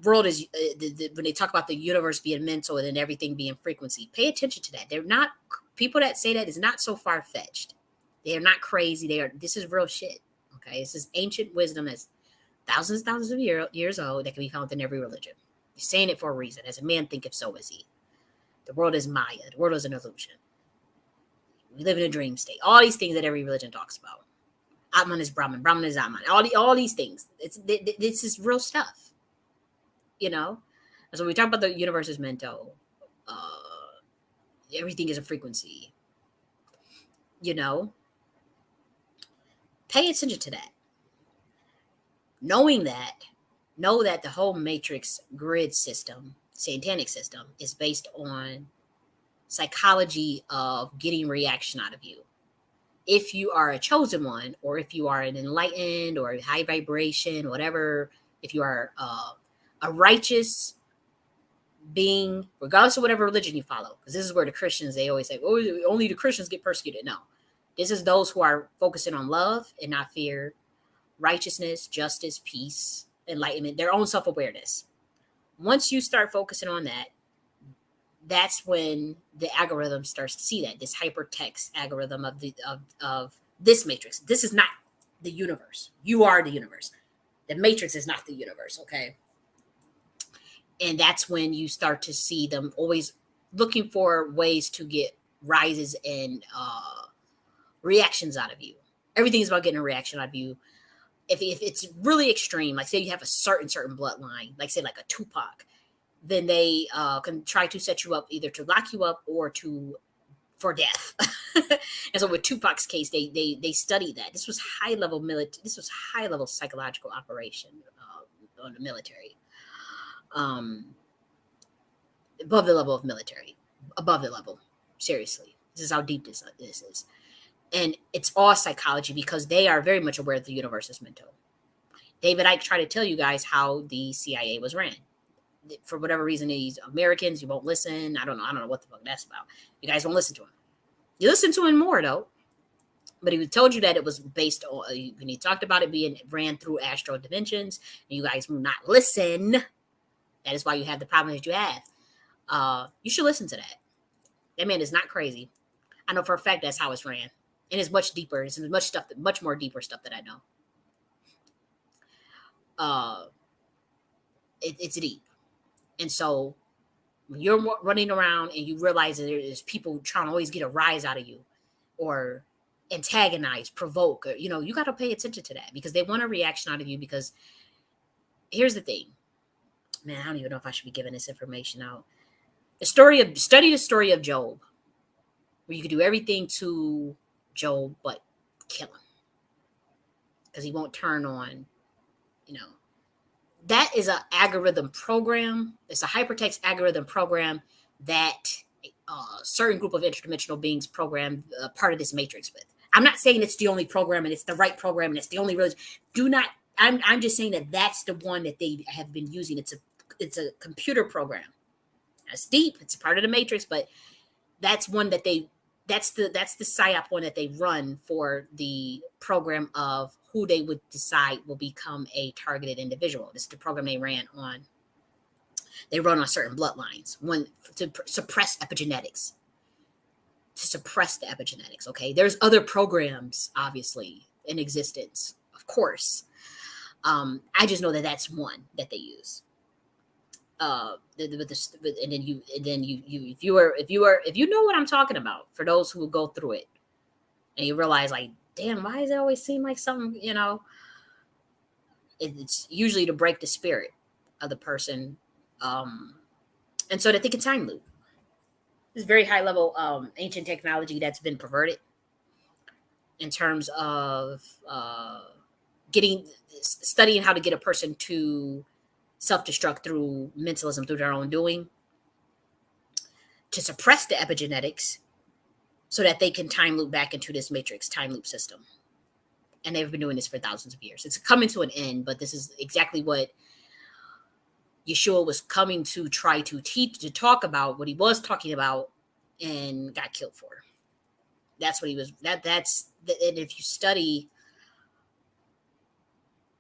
world is, when they talk about the universe being mental and then everything being frequency, pay attention to that. They're not, people that say that is not so far-fetched. They are not crazy. This is real shit. Okay, this is ancient wisdom that's thousands of years old, that can be found in every religion. He's saying it for a reason. As a man thinketh, so is he. The world is Maya. The world is an illusion. We live in a dream state. All these things that every religion talks about. Atman is Brahman. Brahman is Atman. All these things. This is real stuff. And so we talk about the universe is mental. Everything is a frequency. You know, Pay attention to that. Knowing that, know that the whole matrix grid system, satanic system, is based on psychology of getting reaction out of you. If you are a chosen one, or if you are an enlightened or high vibration, whatever, if you are a righteous being, regardless of whatever religion you follow, because this is where the Christians, they always say, oh, only the Christians get persecuted. No, this is those who are focusing on love and not fear, righteousness, justice, peace, enlightenment, their own self-awareness. Once you start focusing on that, that's when the algorithm starts to see that, this hypertext algorithm of this matrix. This is not the universe. You are the universe. The matrix is not the universe. Okay. And that's when you start to see them always looking for ways to get rises and reactions out of you. Everything is about getting a reaction out of you. If it's really extreme, like say you have a certain bloodline, like say like a Tupac, then they can try to set you up either to lock you up or for death. And so with Tupac's case, they studied that. This was high level military. This was high level psychological operation on the military. Um, Above the level of military, above the level. Seriously, this is how deep this is, and it's all psychology because they are very much aware that the universe is mental. David Icke tried to tell you guys how the CIA was ran. For whatever reason, these Americans, you won't listen. I don't know what the fuck that's about. You guys won't listen to him. You listen to him more though. But he told you that it was based on, when he talked about it being ran through astral dimensions, and you guys will not listen. That is why you have the problem that you have. You should listen to that. That man is not crazy. I know for a fact that's how it's ran. And it's much deeper. It's much more deeper stuff that I know. Uh, it's deep. And so when you're running around and you realize that there's people trying to always get a rise out of you, or antagonize, provoke, or, you got to pay attention to that because they want a reaction out of you. Because here's the thing, man, I don't even know if I should be giving this information out. Study the story of Job, where you could do everything to Job but kill him because he won't turn on, you know. That is an algorithm program. It's a hypertext algorithm program that certain group of interdimensional beings program part of this matrix with. I'm not saying it's the only program and it's the right program and it's the only religion. Do not. I'm just saying that that's the one that they have been using. It's a computer program. It's deep. It's a part of the matrix, but that's one that that's the psyop one that they run for the program of who they would decide will become a targeted individual. This is the program they ran on. They run on certain bloodlines, one to suppress epigenetics. To suppress the epigenetics. Okay, there's other programs obviously in existence, of course. I just know that that's one that they use. And then you if you know what I'm talking about, for those who will go through it and you realize like, damn, why does it always seem like something, it's usually to break the spirit of the person, and so that they can time loop. This very high level ancient technology that's been perverted in terms of getting studying how to get a person to self-destruct through mentalism, through their own doing, to suppress the epigenetics so that they can time loop back into this matrix time loop system. And they've been doing this for thousands of years. It's coming to an end, but this is exactly what Yeshua was coming to try to teach, to talk about what he was talking about, and got killed for. That's what he was. And if you study,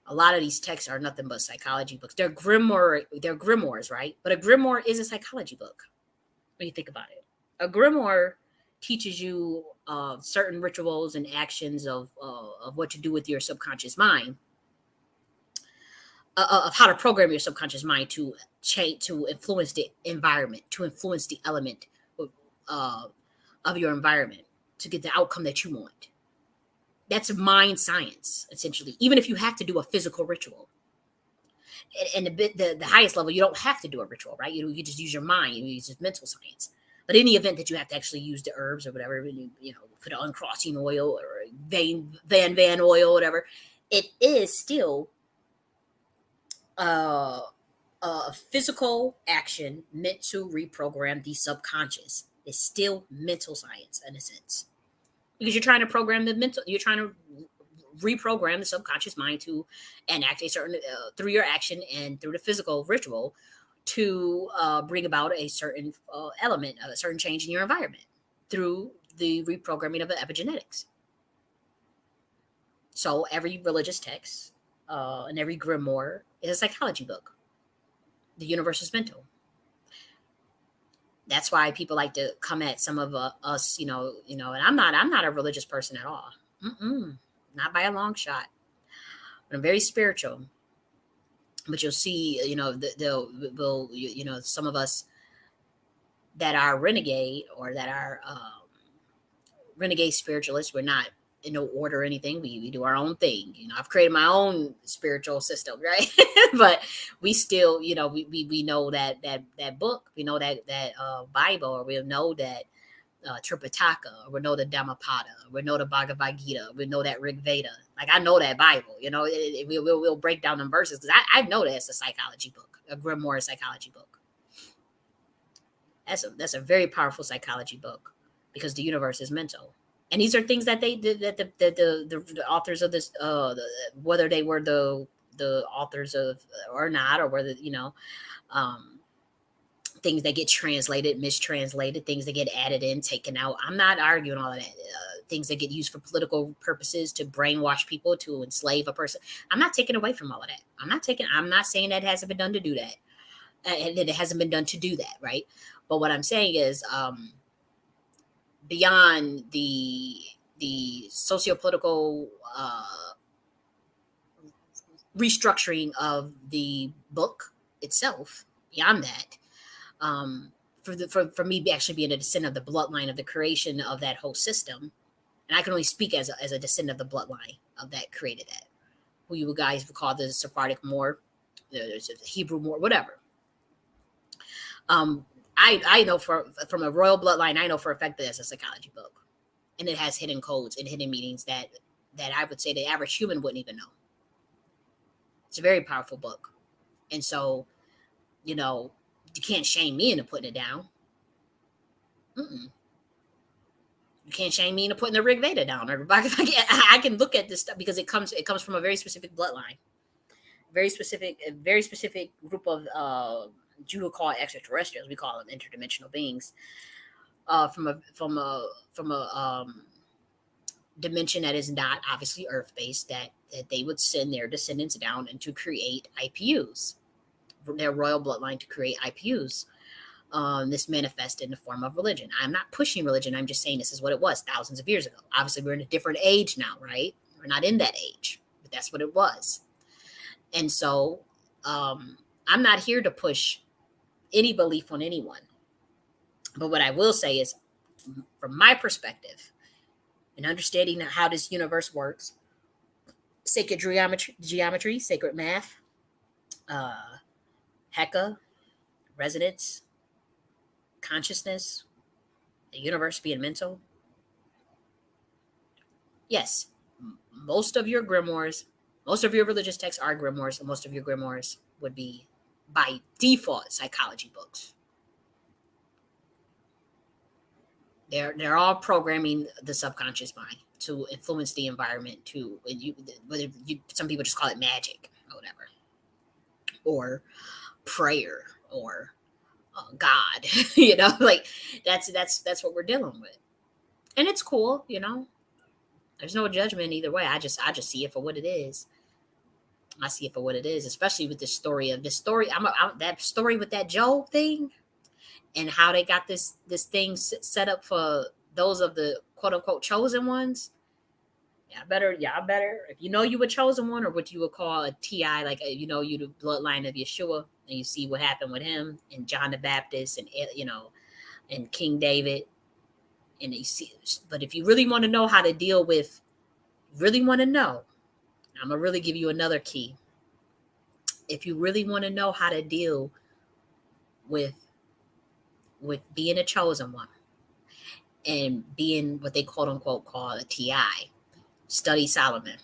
a lot of these texts are nothing but psychology books. They're grimoires, right? But a grimoire is a psychology book when you think about it. A grimoire teaches you certain rituals and actions of what to do with your subconscious mind, of how to program your subconscious mind to change, to influence the environment, to influence the element uh, of your environment, to get the outcome that you want. That's mind science, essentially. Even if you have to do a physical ritual, and the highest level, you don't have to do a ritual, right? You just use your mind, you use just mental science. But in the event that you have to actually use the herbs or whatever, put on uncrossing oil or van oil, whatever, it is still uh, a physical action meant to reprogram the subconscious. It's still mental science in a sense, because you're trying to program the mental. You're trying to reprogram the subconscious mind to enact a certain through your action and through the physical ritual to bring about a certain element, a certain change in your environment through the reprogramming of the epigenetics. So every religious text and every grimoire is a psychology book. The universe is mental. That's why people like to come at some of us, and I'm not a religious person at all. Mm-mm, not by a long shot. But I'm very spiritual. But you'll see, some of us that are renegade or that are renegade spiritualists. We're not in no order or anything. We do our own thing. I've created my own spiritual system, right? But we still, we know that book. We know that Bible, or we know that Tripitaka, or we know the Dhammapada, or we know the Bhagavad Gita, we know that Rig Veda. Like, I know that Bible. We'll break down them verses because I know that it's a psychology book, a grimoire psychology book. That's a very powerful psychology book because the universe is mental. And these are things that they did, that the authors of this, whether they were the authors of or not, or whether um, things that get translated, mistranslated, things that get added in, taken out. I'm not arguing all of that. Things that get used for political purposes to brainwash people, to enslave a person. I'm not taking away from all of that. I'm not saying that it hasn't been done to do that, and that it hasn't been done to do that, right? But what I'm saying is, beyond the sociopolitical restructuring of the book itself, beyond that, for me actually being a descendant of the bloodline of the creation of that whole system, and I can only speak as a descendant of the bloodline of that created that, who you guys would call the Sephardic Moor, the Hebrew Moor, whatever. I know from a royal bloodline, I know for a fact that it's a psychology book, and it has hidden codes and hidden meanings that I would say the average human wouldn't even know. It's a very powerful book, and so you can't shame me into putting it down. Mm-mm. You can't shame me into putting the Rig Veda down. Or I can look at this stuff because it comes from a very specific bloodline, very specific group of you would call it extraterrestrials. We call them interdimensional beings. From a dimension that is not obviously Earth based. That they would send their descendants down and to create IPUs, their royal bloodline to create IPUs. This manifests in the form of religion. I'm not pushing religion. I'm just saying this is what it was thousands of years ago. Obviously, we're in a different age now, right? We're not in that age, but that's what it was. And so I'm not here to push any belief on anyone. But what I will say is, from my perspective, and understanding how this universe works, sacred geometry, sacred math, uh, Heka, resonance, consciousness, the universe being mental. Yes, most of your grimoires, most of your religious texts are grimoires, and most of your grimoires would be by default psychology books. They're all programming the subconscious mind to influence the environment. To whether some people just call it magic or whatever, or prayer, or God. Like that's what we're dealing with, and it's cool. There's no judgment either way. I just see it for what it is. I see it for what it is, especially with this story. That story with that Joe thing, and how they got this thing set up for those of the quote unquote chosen ones. Y'all better, if you were chosen one, or what you would call a TI, like you the bloodline of Yeshua, and you see what happened with him and John the Baptist, and and King David, and you see. But if you really want to know how to deal with, really want to know, I'm gonna really give you another key. If you really want to know how to deal with being a chosen one and being what they quote unquote call a TI, study Solomon,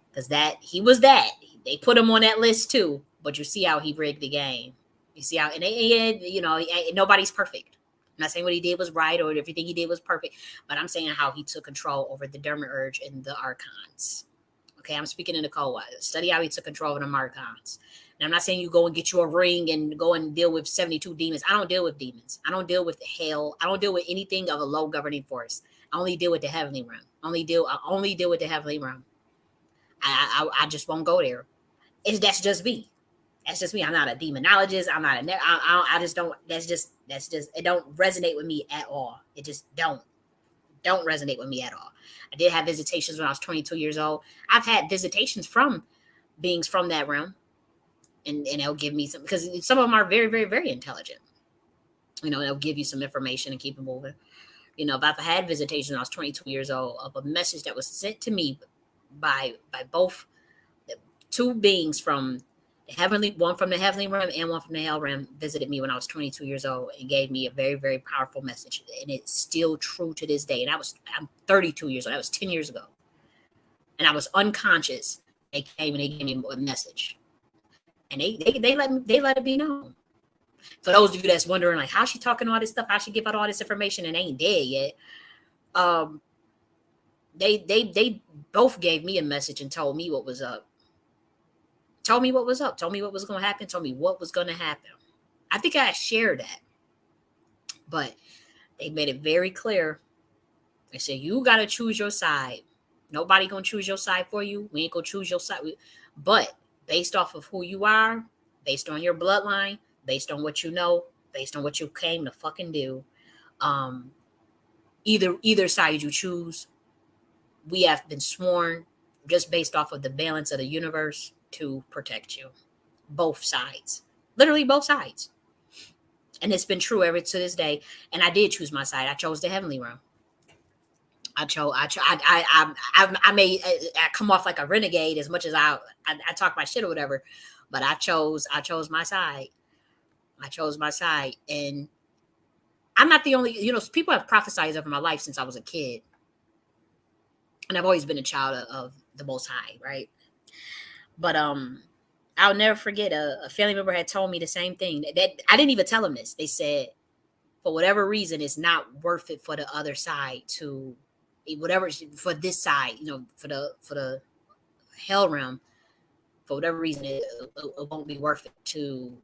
because that he was that. They put him on that list too, but you see how he rigged the game. You see how, and nobody's perfect. I'm not saying what he did was right or everything he did was perfect, but I'm saying how he took control over the Derma and the Archons. Okay, I'm speaking in the code. Study how he took control of the Archons. And I'm not saying you go and get you a ring and go and deal with 72 demons. I don't deal with demons. I don't deal with hell. I don't deal with anything of a low governing force. I only deal with the heavenly realm. I only deal with the heavenly realm. I just won't go there. That's just me. That's just me. I'm not a demonologist. I'm not a. I just don't. That's just. It don't resonate with me at all. It just don't resonate with me at all. I did have visitations when I was 22 years old. I've had visitations from beings from that realm, and they'll give me some, because some of them are very, very, very intelligent. They'll give you some information and keep it moving. If I've had visitations when I was 22 years old of a message that was sent to me by both two beings from the heavenly, one from the heavenly realm and one from the hell realm, visited me when I was 22 years old and gave me a very, very powerful message. And it's still true to this day. And I'm 32 years old. That was 10 years ago. And I was unconscious. They came and they gave me a message. And they let it be known. For those of you that's wondering, like, how's she talking all this stuff? How she give out all this information and ain't dead yet? They both gave me a message and told me what was up. Told me what was up. Told me what was going to happen. Told me what was going to happen. I think I shared that. But they made it very clear. They said, you got to choose your side. Nobody going to choose your side for you. We ain't going to choose your side. But based off of who you are, based on your bloodline, based on what you know, based on what you came to fucking do, either side you choose, we have been sworn, just based off of the balance of the universe, to protect you. Both sides. Literally both sides. And it's been true ever to this day. And I did choose my side. I chose the heavenly realm. I come off like a renegade as much as I talk my shit or whatever, but I chose my side. I chose my side. And I'm not the only, people have prophesied over my life since I was a kid. And I've always been a child of the Most High, right? But I'll never forget a family member had told me the same thing. That I didn't even tell them this. They said, for whatever reason, it's not worth it for the other side to, whatever, for this side, for the hell realm, for whatever reason, it won't be worth it to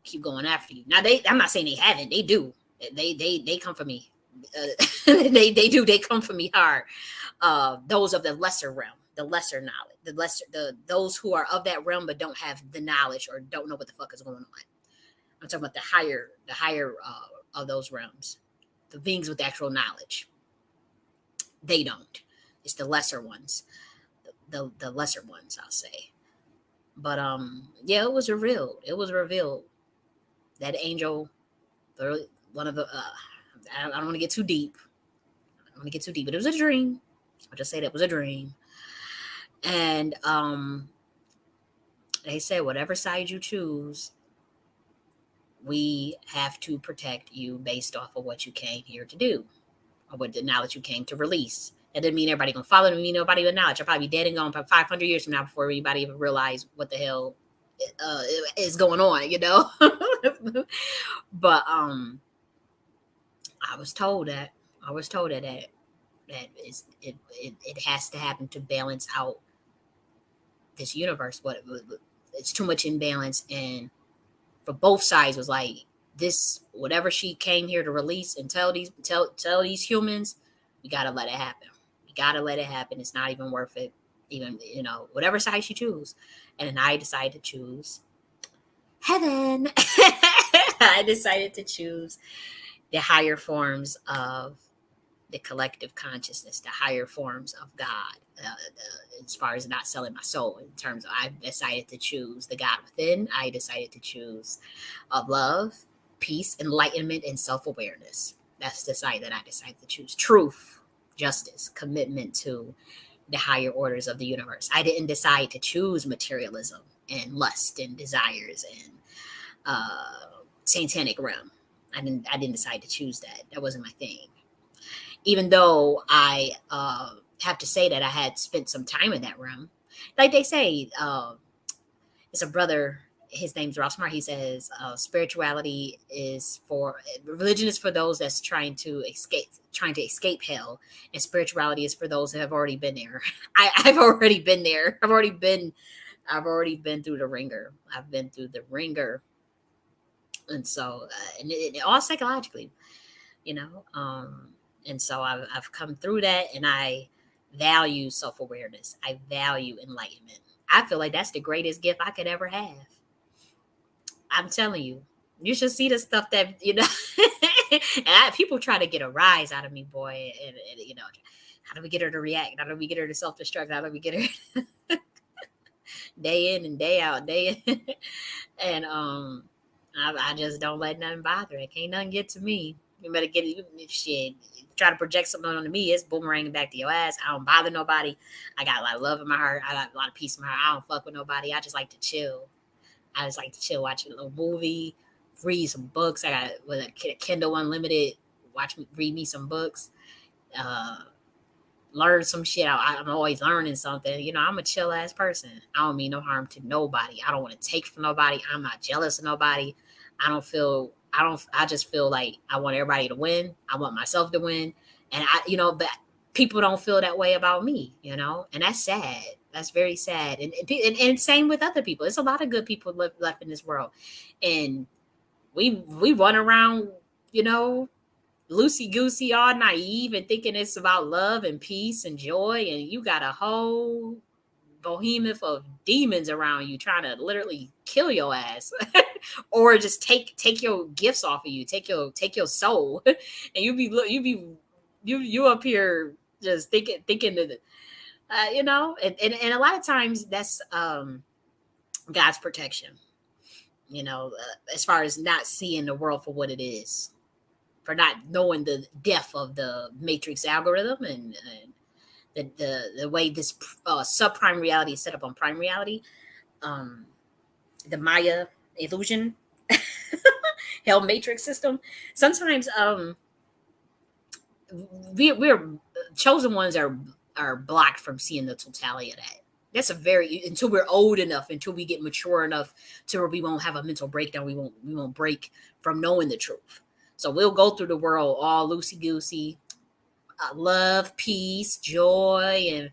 keep going after you. Now, I'm not saying they haven't. They do. They come for me. They do. They come for me hard. Those of the lesser realm, the lesser knowledge, those who are of that realm but don't have the knowledge or don't know what the fuck is going on. I'm talking about the higher of those realms, the beings with actual knowledge. They don't. It's the lesser ones, the lesser ones, I'll say. But yeah, it was revealed. It was revealed that angel, one of the. I don't want to get too deep. But it was a dream. I'll just say that it was a dream. And they said, whatever side you choose, we have to protect you based off of what you came here to do, or what the knowledge you came to release. That doesn't mean everybody gonna follow. It doesn't mean nobody with knowledge. I'll probably be dead and gone 500 years from now before anybody even realize what the hell is going on, you know. But I was told that it has to happen to balance out this universe. What it's too much imbalance, and for both sides was like, this whatever she came here to release and tell these humans, we gotta let it happen. We gotta let it happen. It's not even worth it. Even, whatever side she choose. And then I decided to choose heaven. I decided to choose the higher forms of the collective consciousness, the higher forms of God. As far as not selling my soul, in terms of, I decided to choose the God within. I decided to choose love, peace, enlightenment, and self-awareness. That's the side that I decided to choose. Truth, justice, commitment to the higher orders of the universe. I didn't decide to choose materialism and lust and desires and satanic realm. I didn't decide to choose that. That wasn't my thing. Even though I have to say that I had spent some time in that realm. Like they say, it's a brother, his name's Ross Smart. He says spirituality is for, religion is for those that's trying to escape hell, and spirituality is for those that have already been there. I've already been there. I've already been through the ringer. I've been through the ringer. And so and all psychologically, you know and so I've come through that, and I value self-awareness. I value enlightenment. I feel like that's the greatest gift I could ever have. I'm telling you, you should see the stuff that and people try to get a rise out of me, boy. And how do we get her to react? How do we get her to self-destruct? How do we get her day in and day out, day in? And I just don't let nothing bother it. Can't nothing get to me. You better get it. Shit. Try to project something onto me, it's boomeranging back to your ass. I don't bother nobody. I got a lot of love in my heart. I got a lot of peace in my heart. I don't fuck with nobody. I just like to chill. Watch a little movie, read some books. I got with a Kindle Unlimited. Read me some books. Uh, Learn some shit. I'm always learning something. I'm a chill ass person. I don't mean no harm to nobody. I don't want to take from nobody. I'm not jealous of nobody. I just feel like I want everybody to win. I want myself to win. And but people don't feel that way about me, and that's sad. That's very sad. And same with other people. There's a lot of good people left in this world. And we run around, loosey goosey, all naive, and thinking it's about love and peace and joy, and you got a whole behemoth of demons around you trying to literally kill your ass, or just take your gifts off of you, take your soul, and you up here just thinking that and a lot of times that's God's protection, as far as not seeing the world for what it is, for not knowing the depth of the matrix algorithm, and the way this subprime reality is set up on prime reality, the Maya illusion, hell matrix system. Sometimes we're chosen ones are blocked from seeing the totality of that. That's until we're old enough, until we get mature enough to where we won't have a mental breakdown. We won't break from knowing the truth. So we'll go through the world all loosey goosey, love, peace, joy, and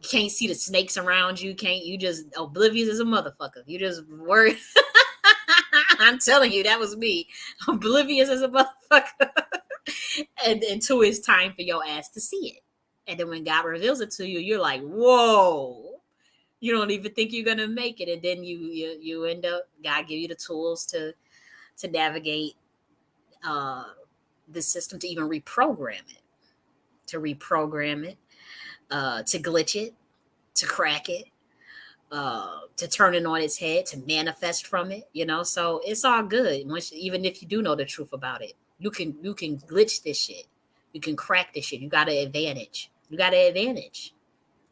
you can't see the snakes around you. You just oblivious as a motherfucker. You just worry. I'm telling you, that was me. Oblivious as a motherfucker. And until it's time for your ass to see it. And then when God reveals it to you, you're like, whoa. You don't even think you're gonna make it. And then you end up, God give you the tools to navigate the system, to even reprogram it. To glitch it, to crack it, to turn it on its head, to manifest from it, So it's all good. Even if you do know the truth about it, you can glitch this shit. You can crack this shit. You got an advantage.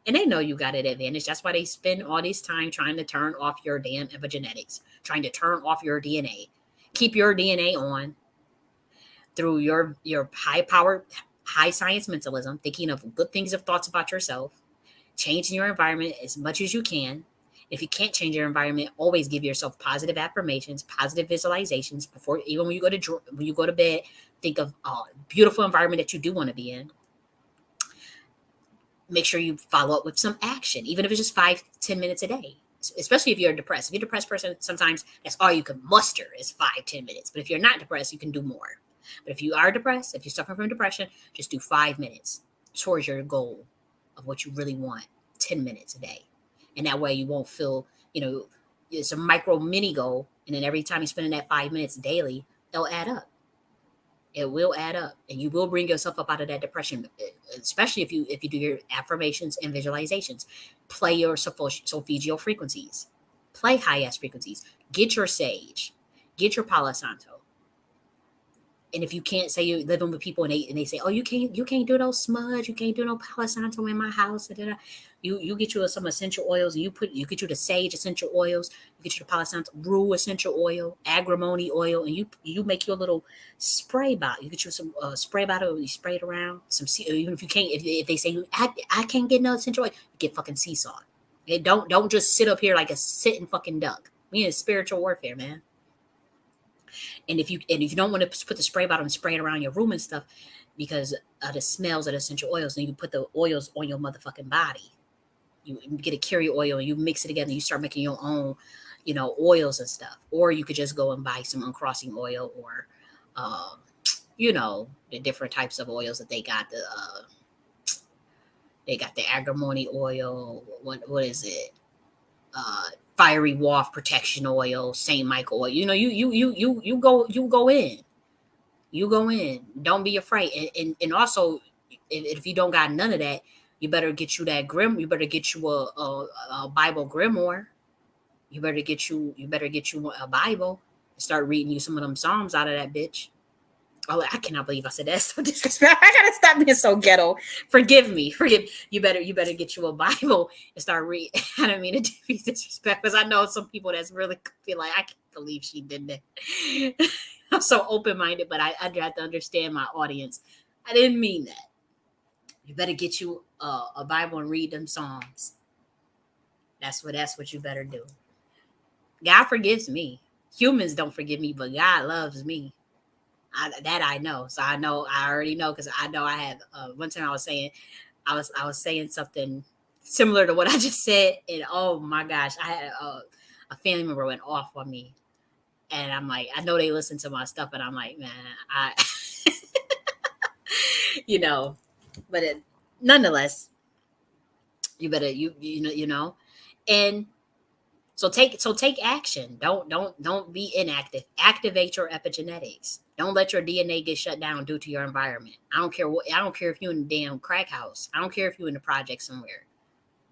And they know you got an advantage. That's why they spend all this time trying to turn off your damn epigenetics, trying to turn off your DNA. Keep your DNA on through your high powered, high science mentalism, thinking of good things of thoughts about yourself, changing your environment as much as you can. If you can't change your environment, always give yourself positive affirmations, positive visualizations before, even when you go to bed. Think of a beautiful environment that you do want to be in. Make sure you follow up with some action, even if it's just 5-10 minutes a day. Especially if you're depressed. If you're a depressed person, sometimes that's all you can muster is 5-10 minutes. But if you're not depressed, you can do more. But if you are depressed, if you suffer from depression, just do 5 minutes towards your goal of what you really want. 10 minutes a day, and that way you won't feel, it's a micro mini goal, and then every time you spend that 5 minutes daily, it'll add up. It will add up, and you will bring yourself up out of that depression. Especially if you do your affirmations and visualizations. Play your solfeggio frequencies. Play high ass frequencies. Get your sage. Get your Palo Santo. And if you can't, say you're living with people and they say, oh, you can't do no smudge, you can't do no Palo Santo in my house. You get you some essential oils, and you get you the sage essential oils, you get you the Palo Santo rue essential oil, agrimony oil, and you make your little spray bottle. You get you some spray bottle, you spray it around. Even if you can't, if they say I can't get no essential oil, you get fucking sea salt. And don't just sit up here like a sitting fucking duck. We in spiritual warfare, man. And if you don't want to put the spray bottle and spray it around your room and stuff because of the smells of the essential oils, then you put the oils on your motherfucking body. You get a carrier oil and you mix it together and you start making your own, oils and stuff. Or you could just go and buy some uncrossing oil or, the different types of oils that they got. They got the agrimony oil. What is it? Fiery waft protection oil, Saint Michael oil. You go in. You go in. Don't be afraid. And also, if you don't got none of that, you better get you that you better get you a Bible grimoire. You better get you a Bible and start reading you some of them Psalms out of that bitch. Oh, I cannot believe I said that. So disrespectful. I gotta stop being so ghetto. Forgive me. You better get you a Bible and start reading. I don't mean to be disrespectful because I know some people that's really feel like I can't believe she did that. I'm so open minded, but I have to understand my audience. I didn't mean that. You better get you a Bible and read them Psalms. That's what you better do. God forgives me. Humans don't forgive me, but God loves me. I know. So I already know because I know I had one time I was saying something similar to what I just said, and oh my gosh, I had a family member went off on me, and I'm like, I know they listen to my stuff, and I'm like, man, but nonetheless, you better and. So take action. Don't be inactive. Activate your epigenetics. Don't let your DNA get shut down due to your environment. I don't care if you're in a damn crack house. I don't care if you're in a project somewhere.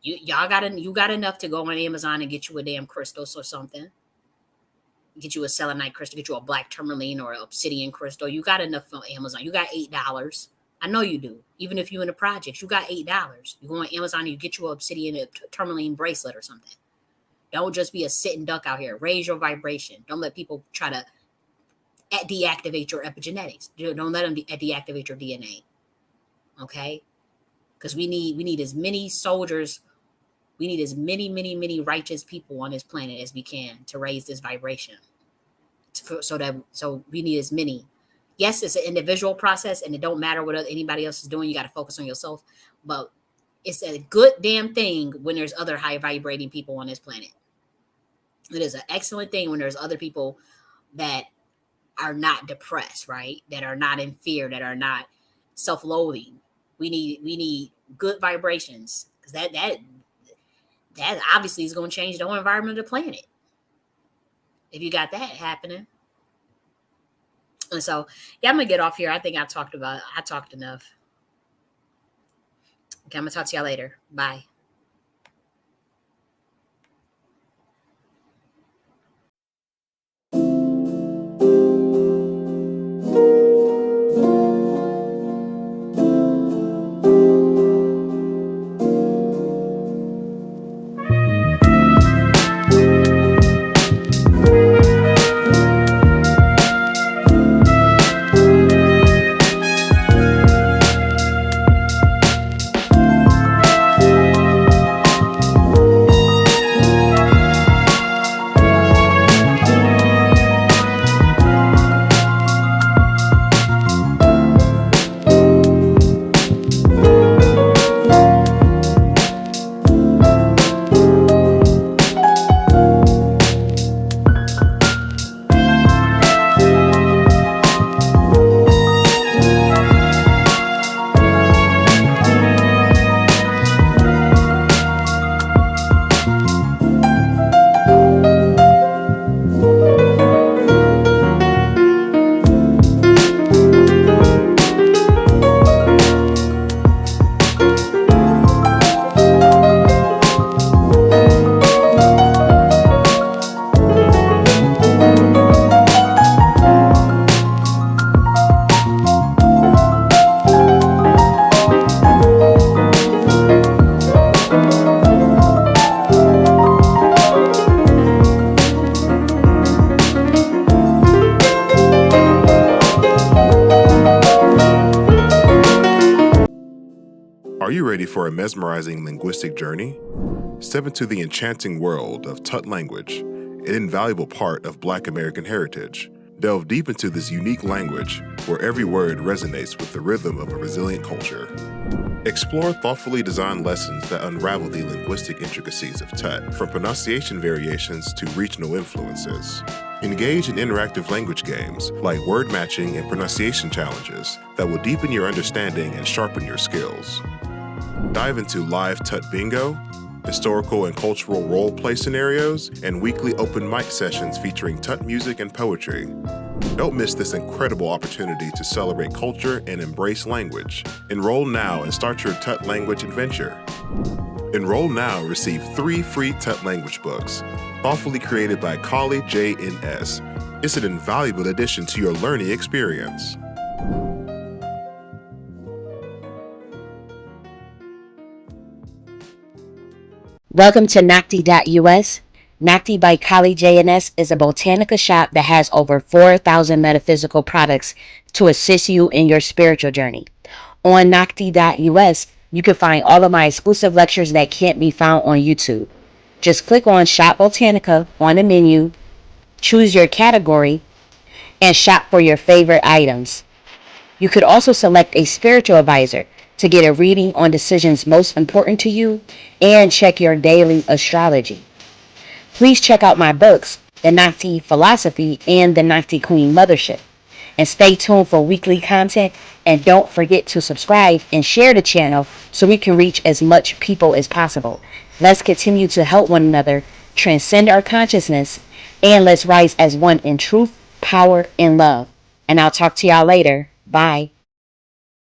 You got enough to go on Amazon and get you a damn crystal or something. Get you a selenite crystal, get you a black tourmaline or obsidian crystal. You got enough on Amazon. You got $8. I know you do. Even if you're in a project, you got $8. You go on Amazon and you get you an obsidian tourmaline bracelet or something. Don't just be a sitting duck out here. Raise your vibration. Don't let people try to deactivate your epigenetics. Don't let them deactivate your DNA. Okay? Because we need as many soldiers. We need as many righteous people on this planet as we can to raise this vibration. So we need as many. Yes, it's an individual process, and it don't matter what anybody else is doing. You got to focus on yourself. But it's a good damn thing when there's other high vibrating people on this planet. It is an excellent thing when there's other people that are not depressed, right? That are not in fear, that are not self-loathing. We need good vibrations because that obviously is going to change the whole environment of the planet. If you got that happening. And so, yeah, I'm going to get off here. I think I talked enough. Okay, I'm going to talk to y'all later. Bye. for a mesmerizing linguistic journey? Step into the enchanting world of Tut language, an invaluable part of Black American heritage. Delve deep into this unique language where every word resonates with the rhythm of a resilient culture. Explore thoughtfully designed lessons that unravel the linguistic intricacies of Tut, from pronunciation variations to regional influences. Engage in interactive language games like word matching and pronunciation challenges that will deepen your understanding and sharpen your skills. Dive into live Tut bingo, historical and cultural role-play scenarios, and weekly open mic sessions featuring Tut music and poetry. Don't miss this incredible opportunity to celebrate culture and embrace language. Enroll now and start your Tut language adventure. Enroll now and receive 3 free Tut language books, thoughtfully created by colleague J.N.S. It's an invaluable addition to your learning experience. Welcome to Nocti.us. Nocti by Kali J.N.S. is a botanica shop that has over 4,000 metaphysical products to assist you in your spiritual journey. On Nocti.us, you can find all of my exclusive lectures that can't be found on YouTube. Just click on Shop Botanica on the menu, choose your category, and shop for your favorite items. You could also select a spiritual advisor to get a reading on decisions most important to you and check your daily astrology. Please check out my books, The Nocti Philosophy and The Nocti Queen Mothership. And stay tuned for weekly content. And don't forget to subscribe and share the channel so we can reach as much people as possible. Let's continue to help one another, transcend our consciousness, and let's rise as one in truth, power, and love. And I'll talk to y'all later. Bye.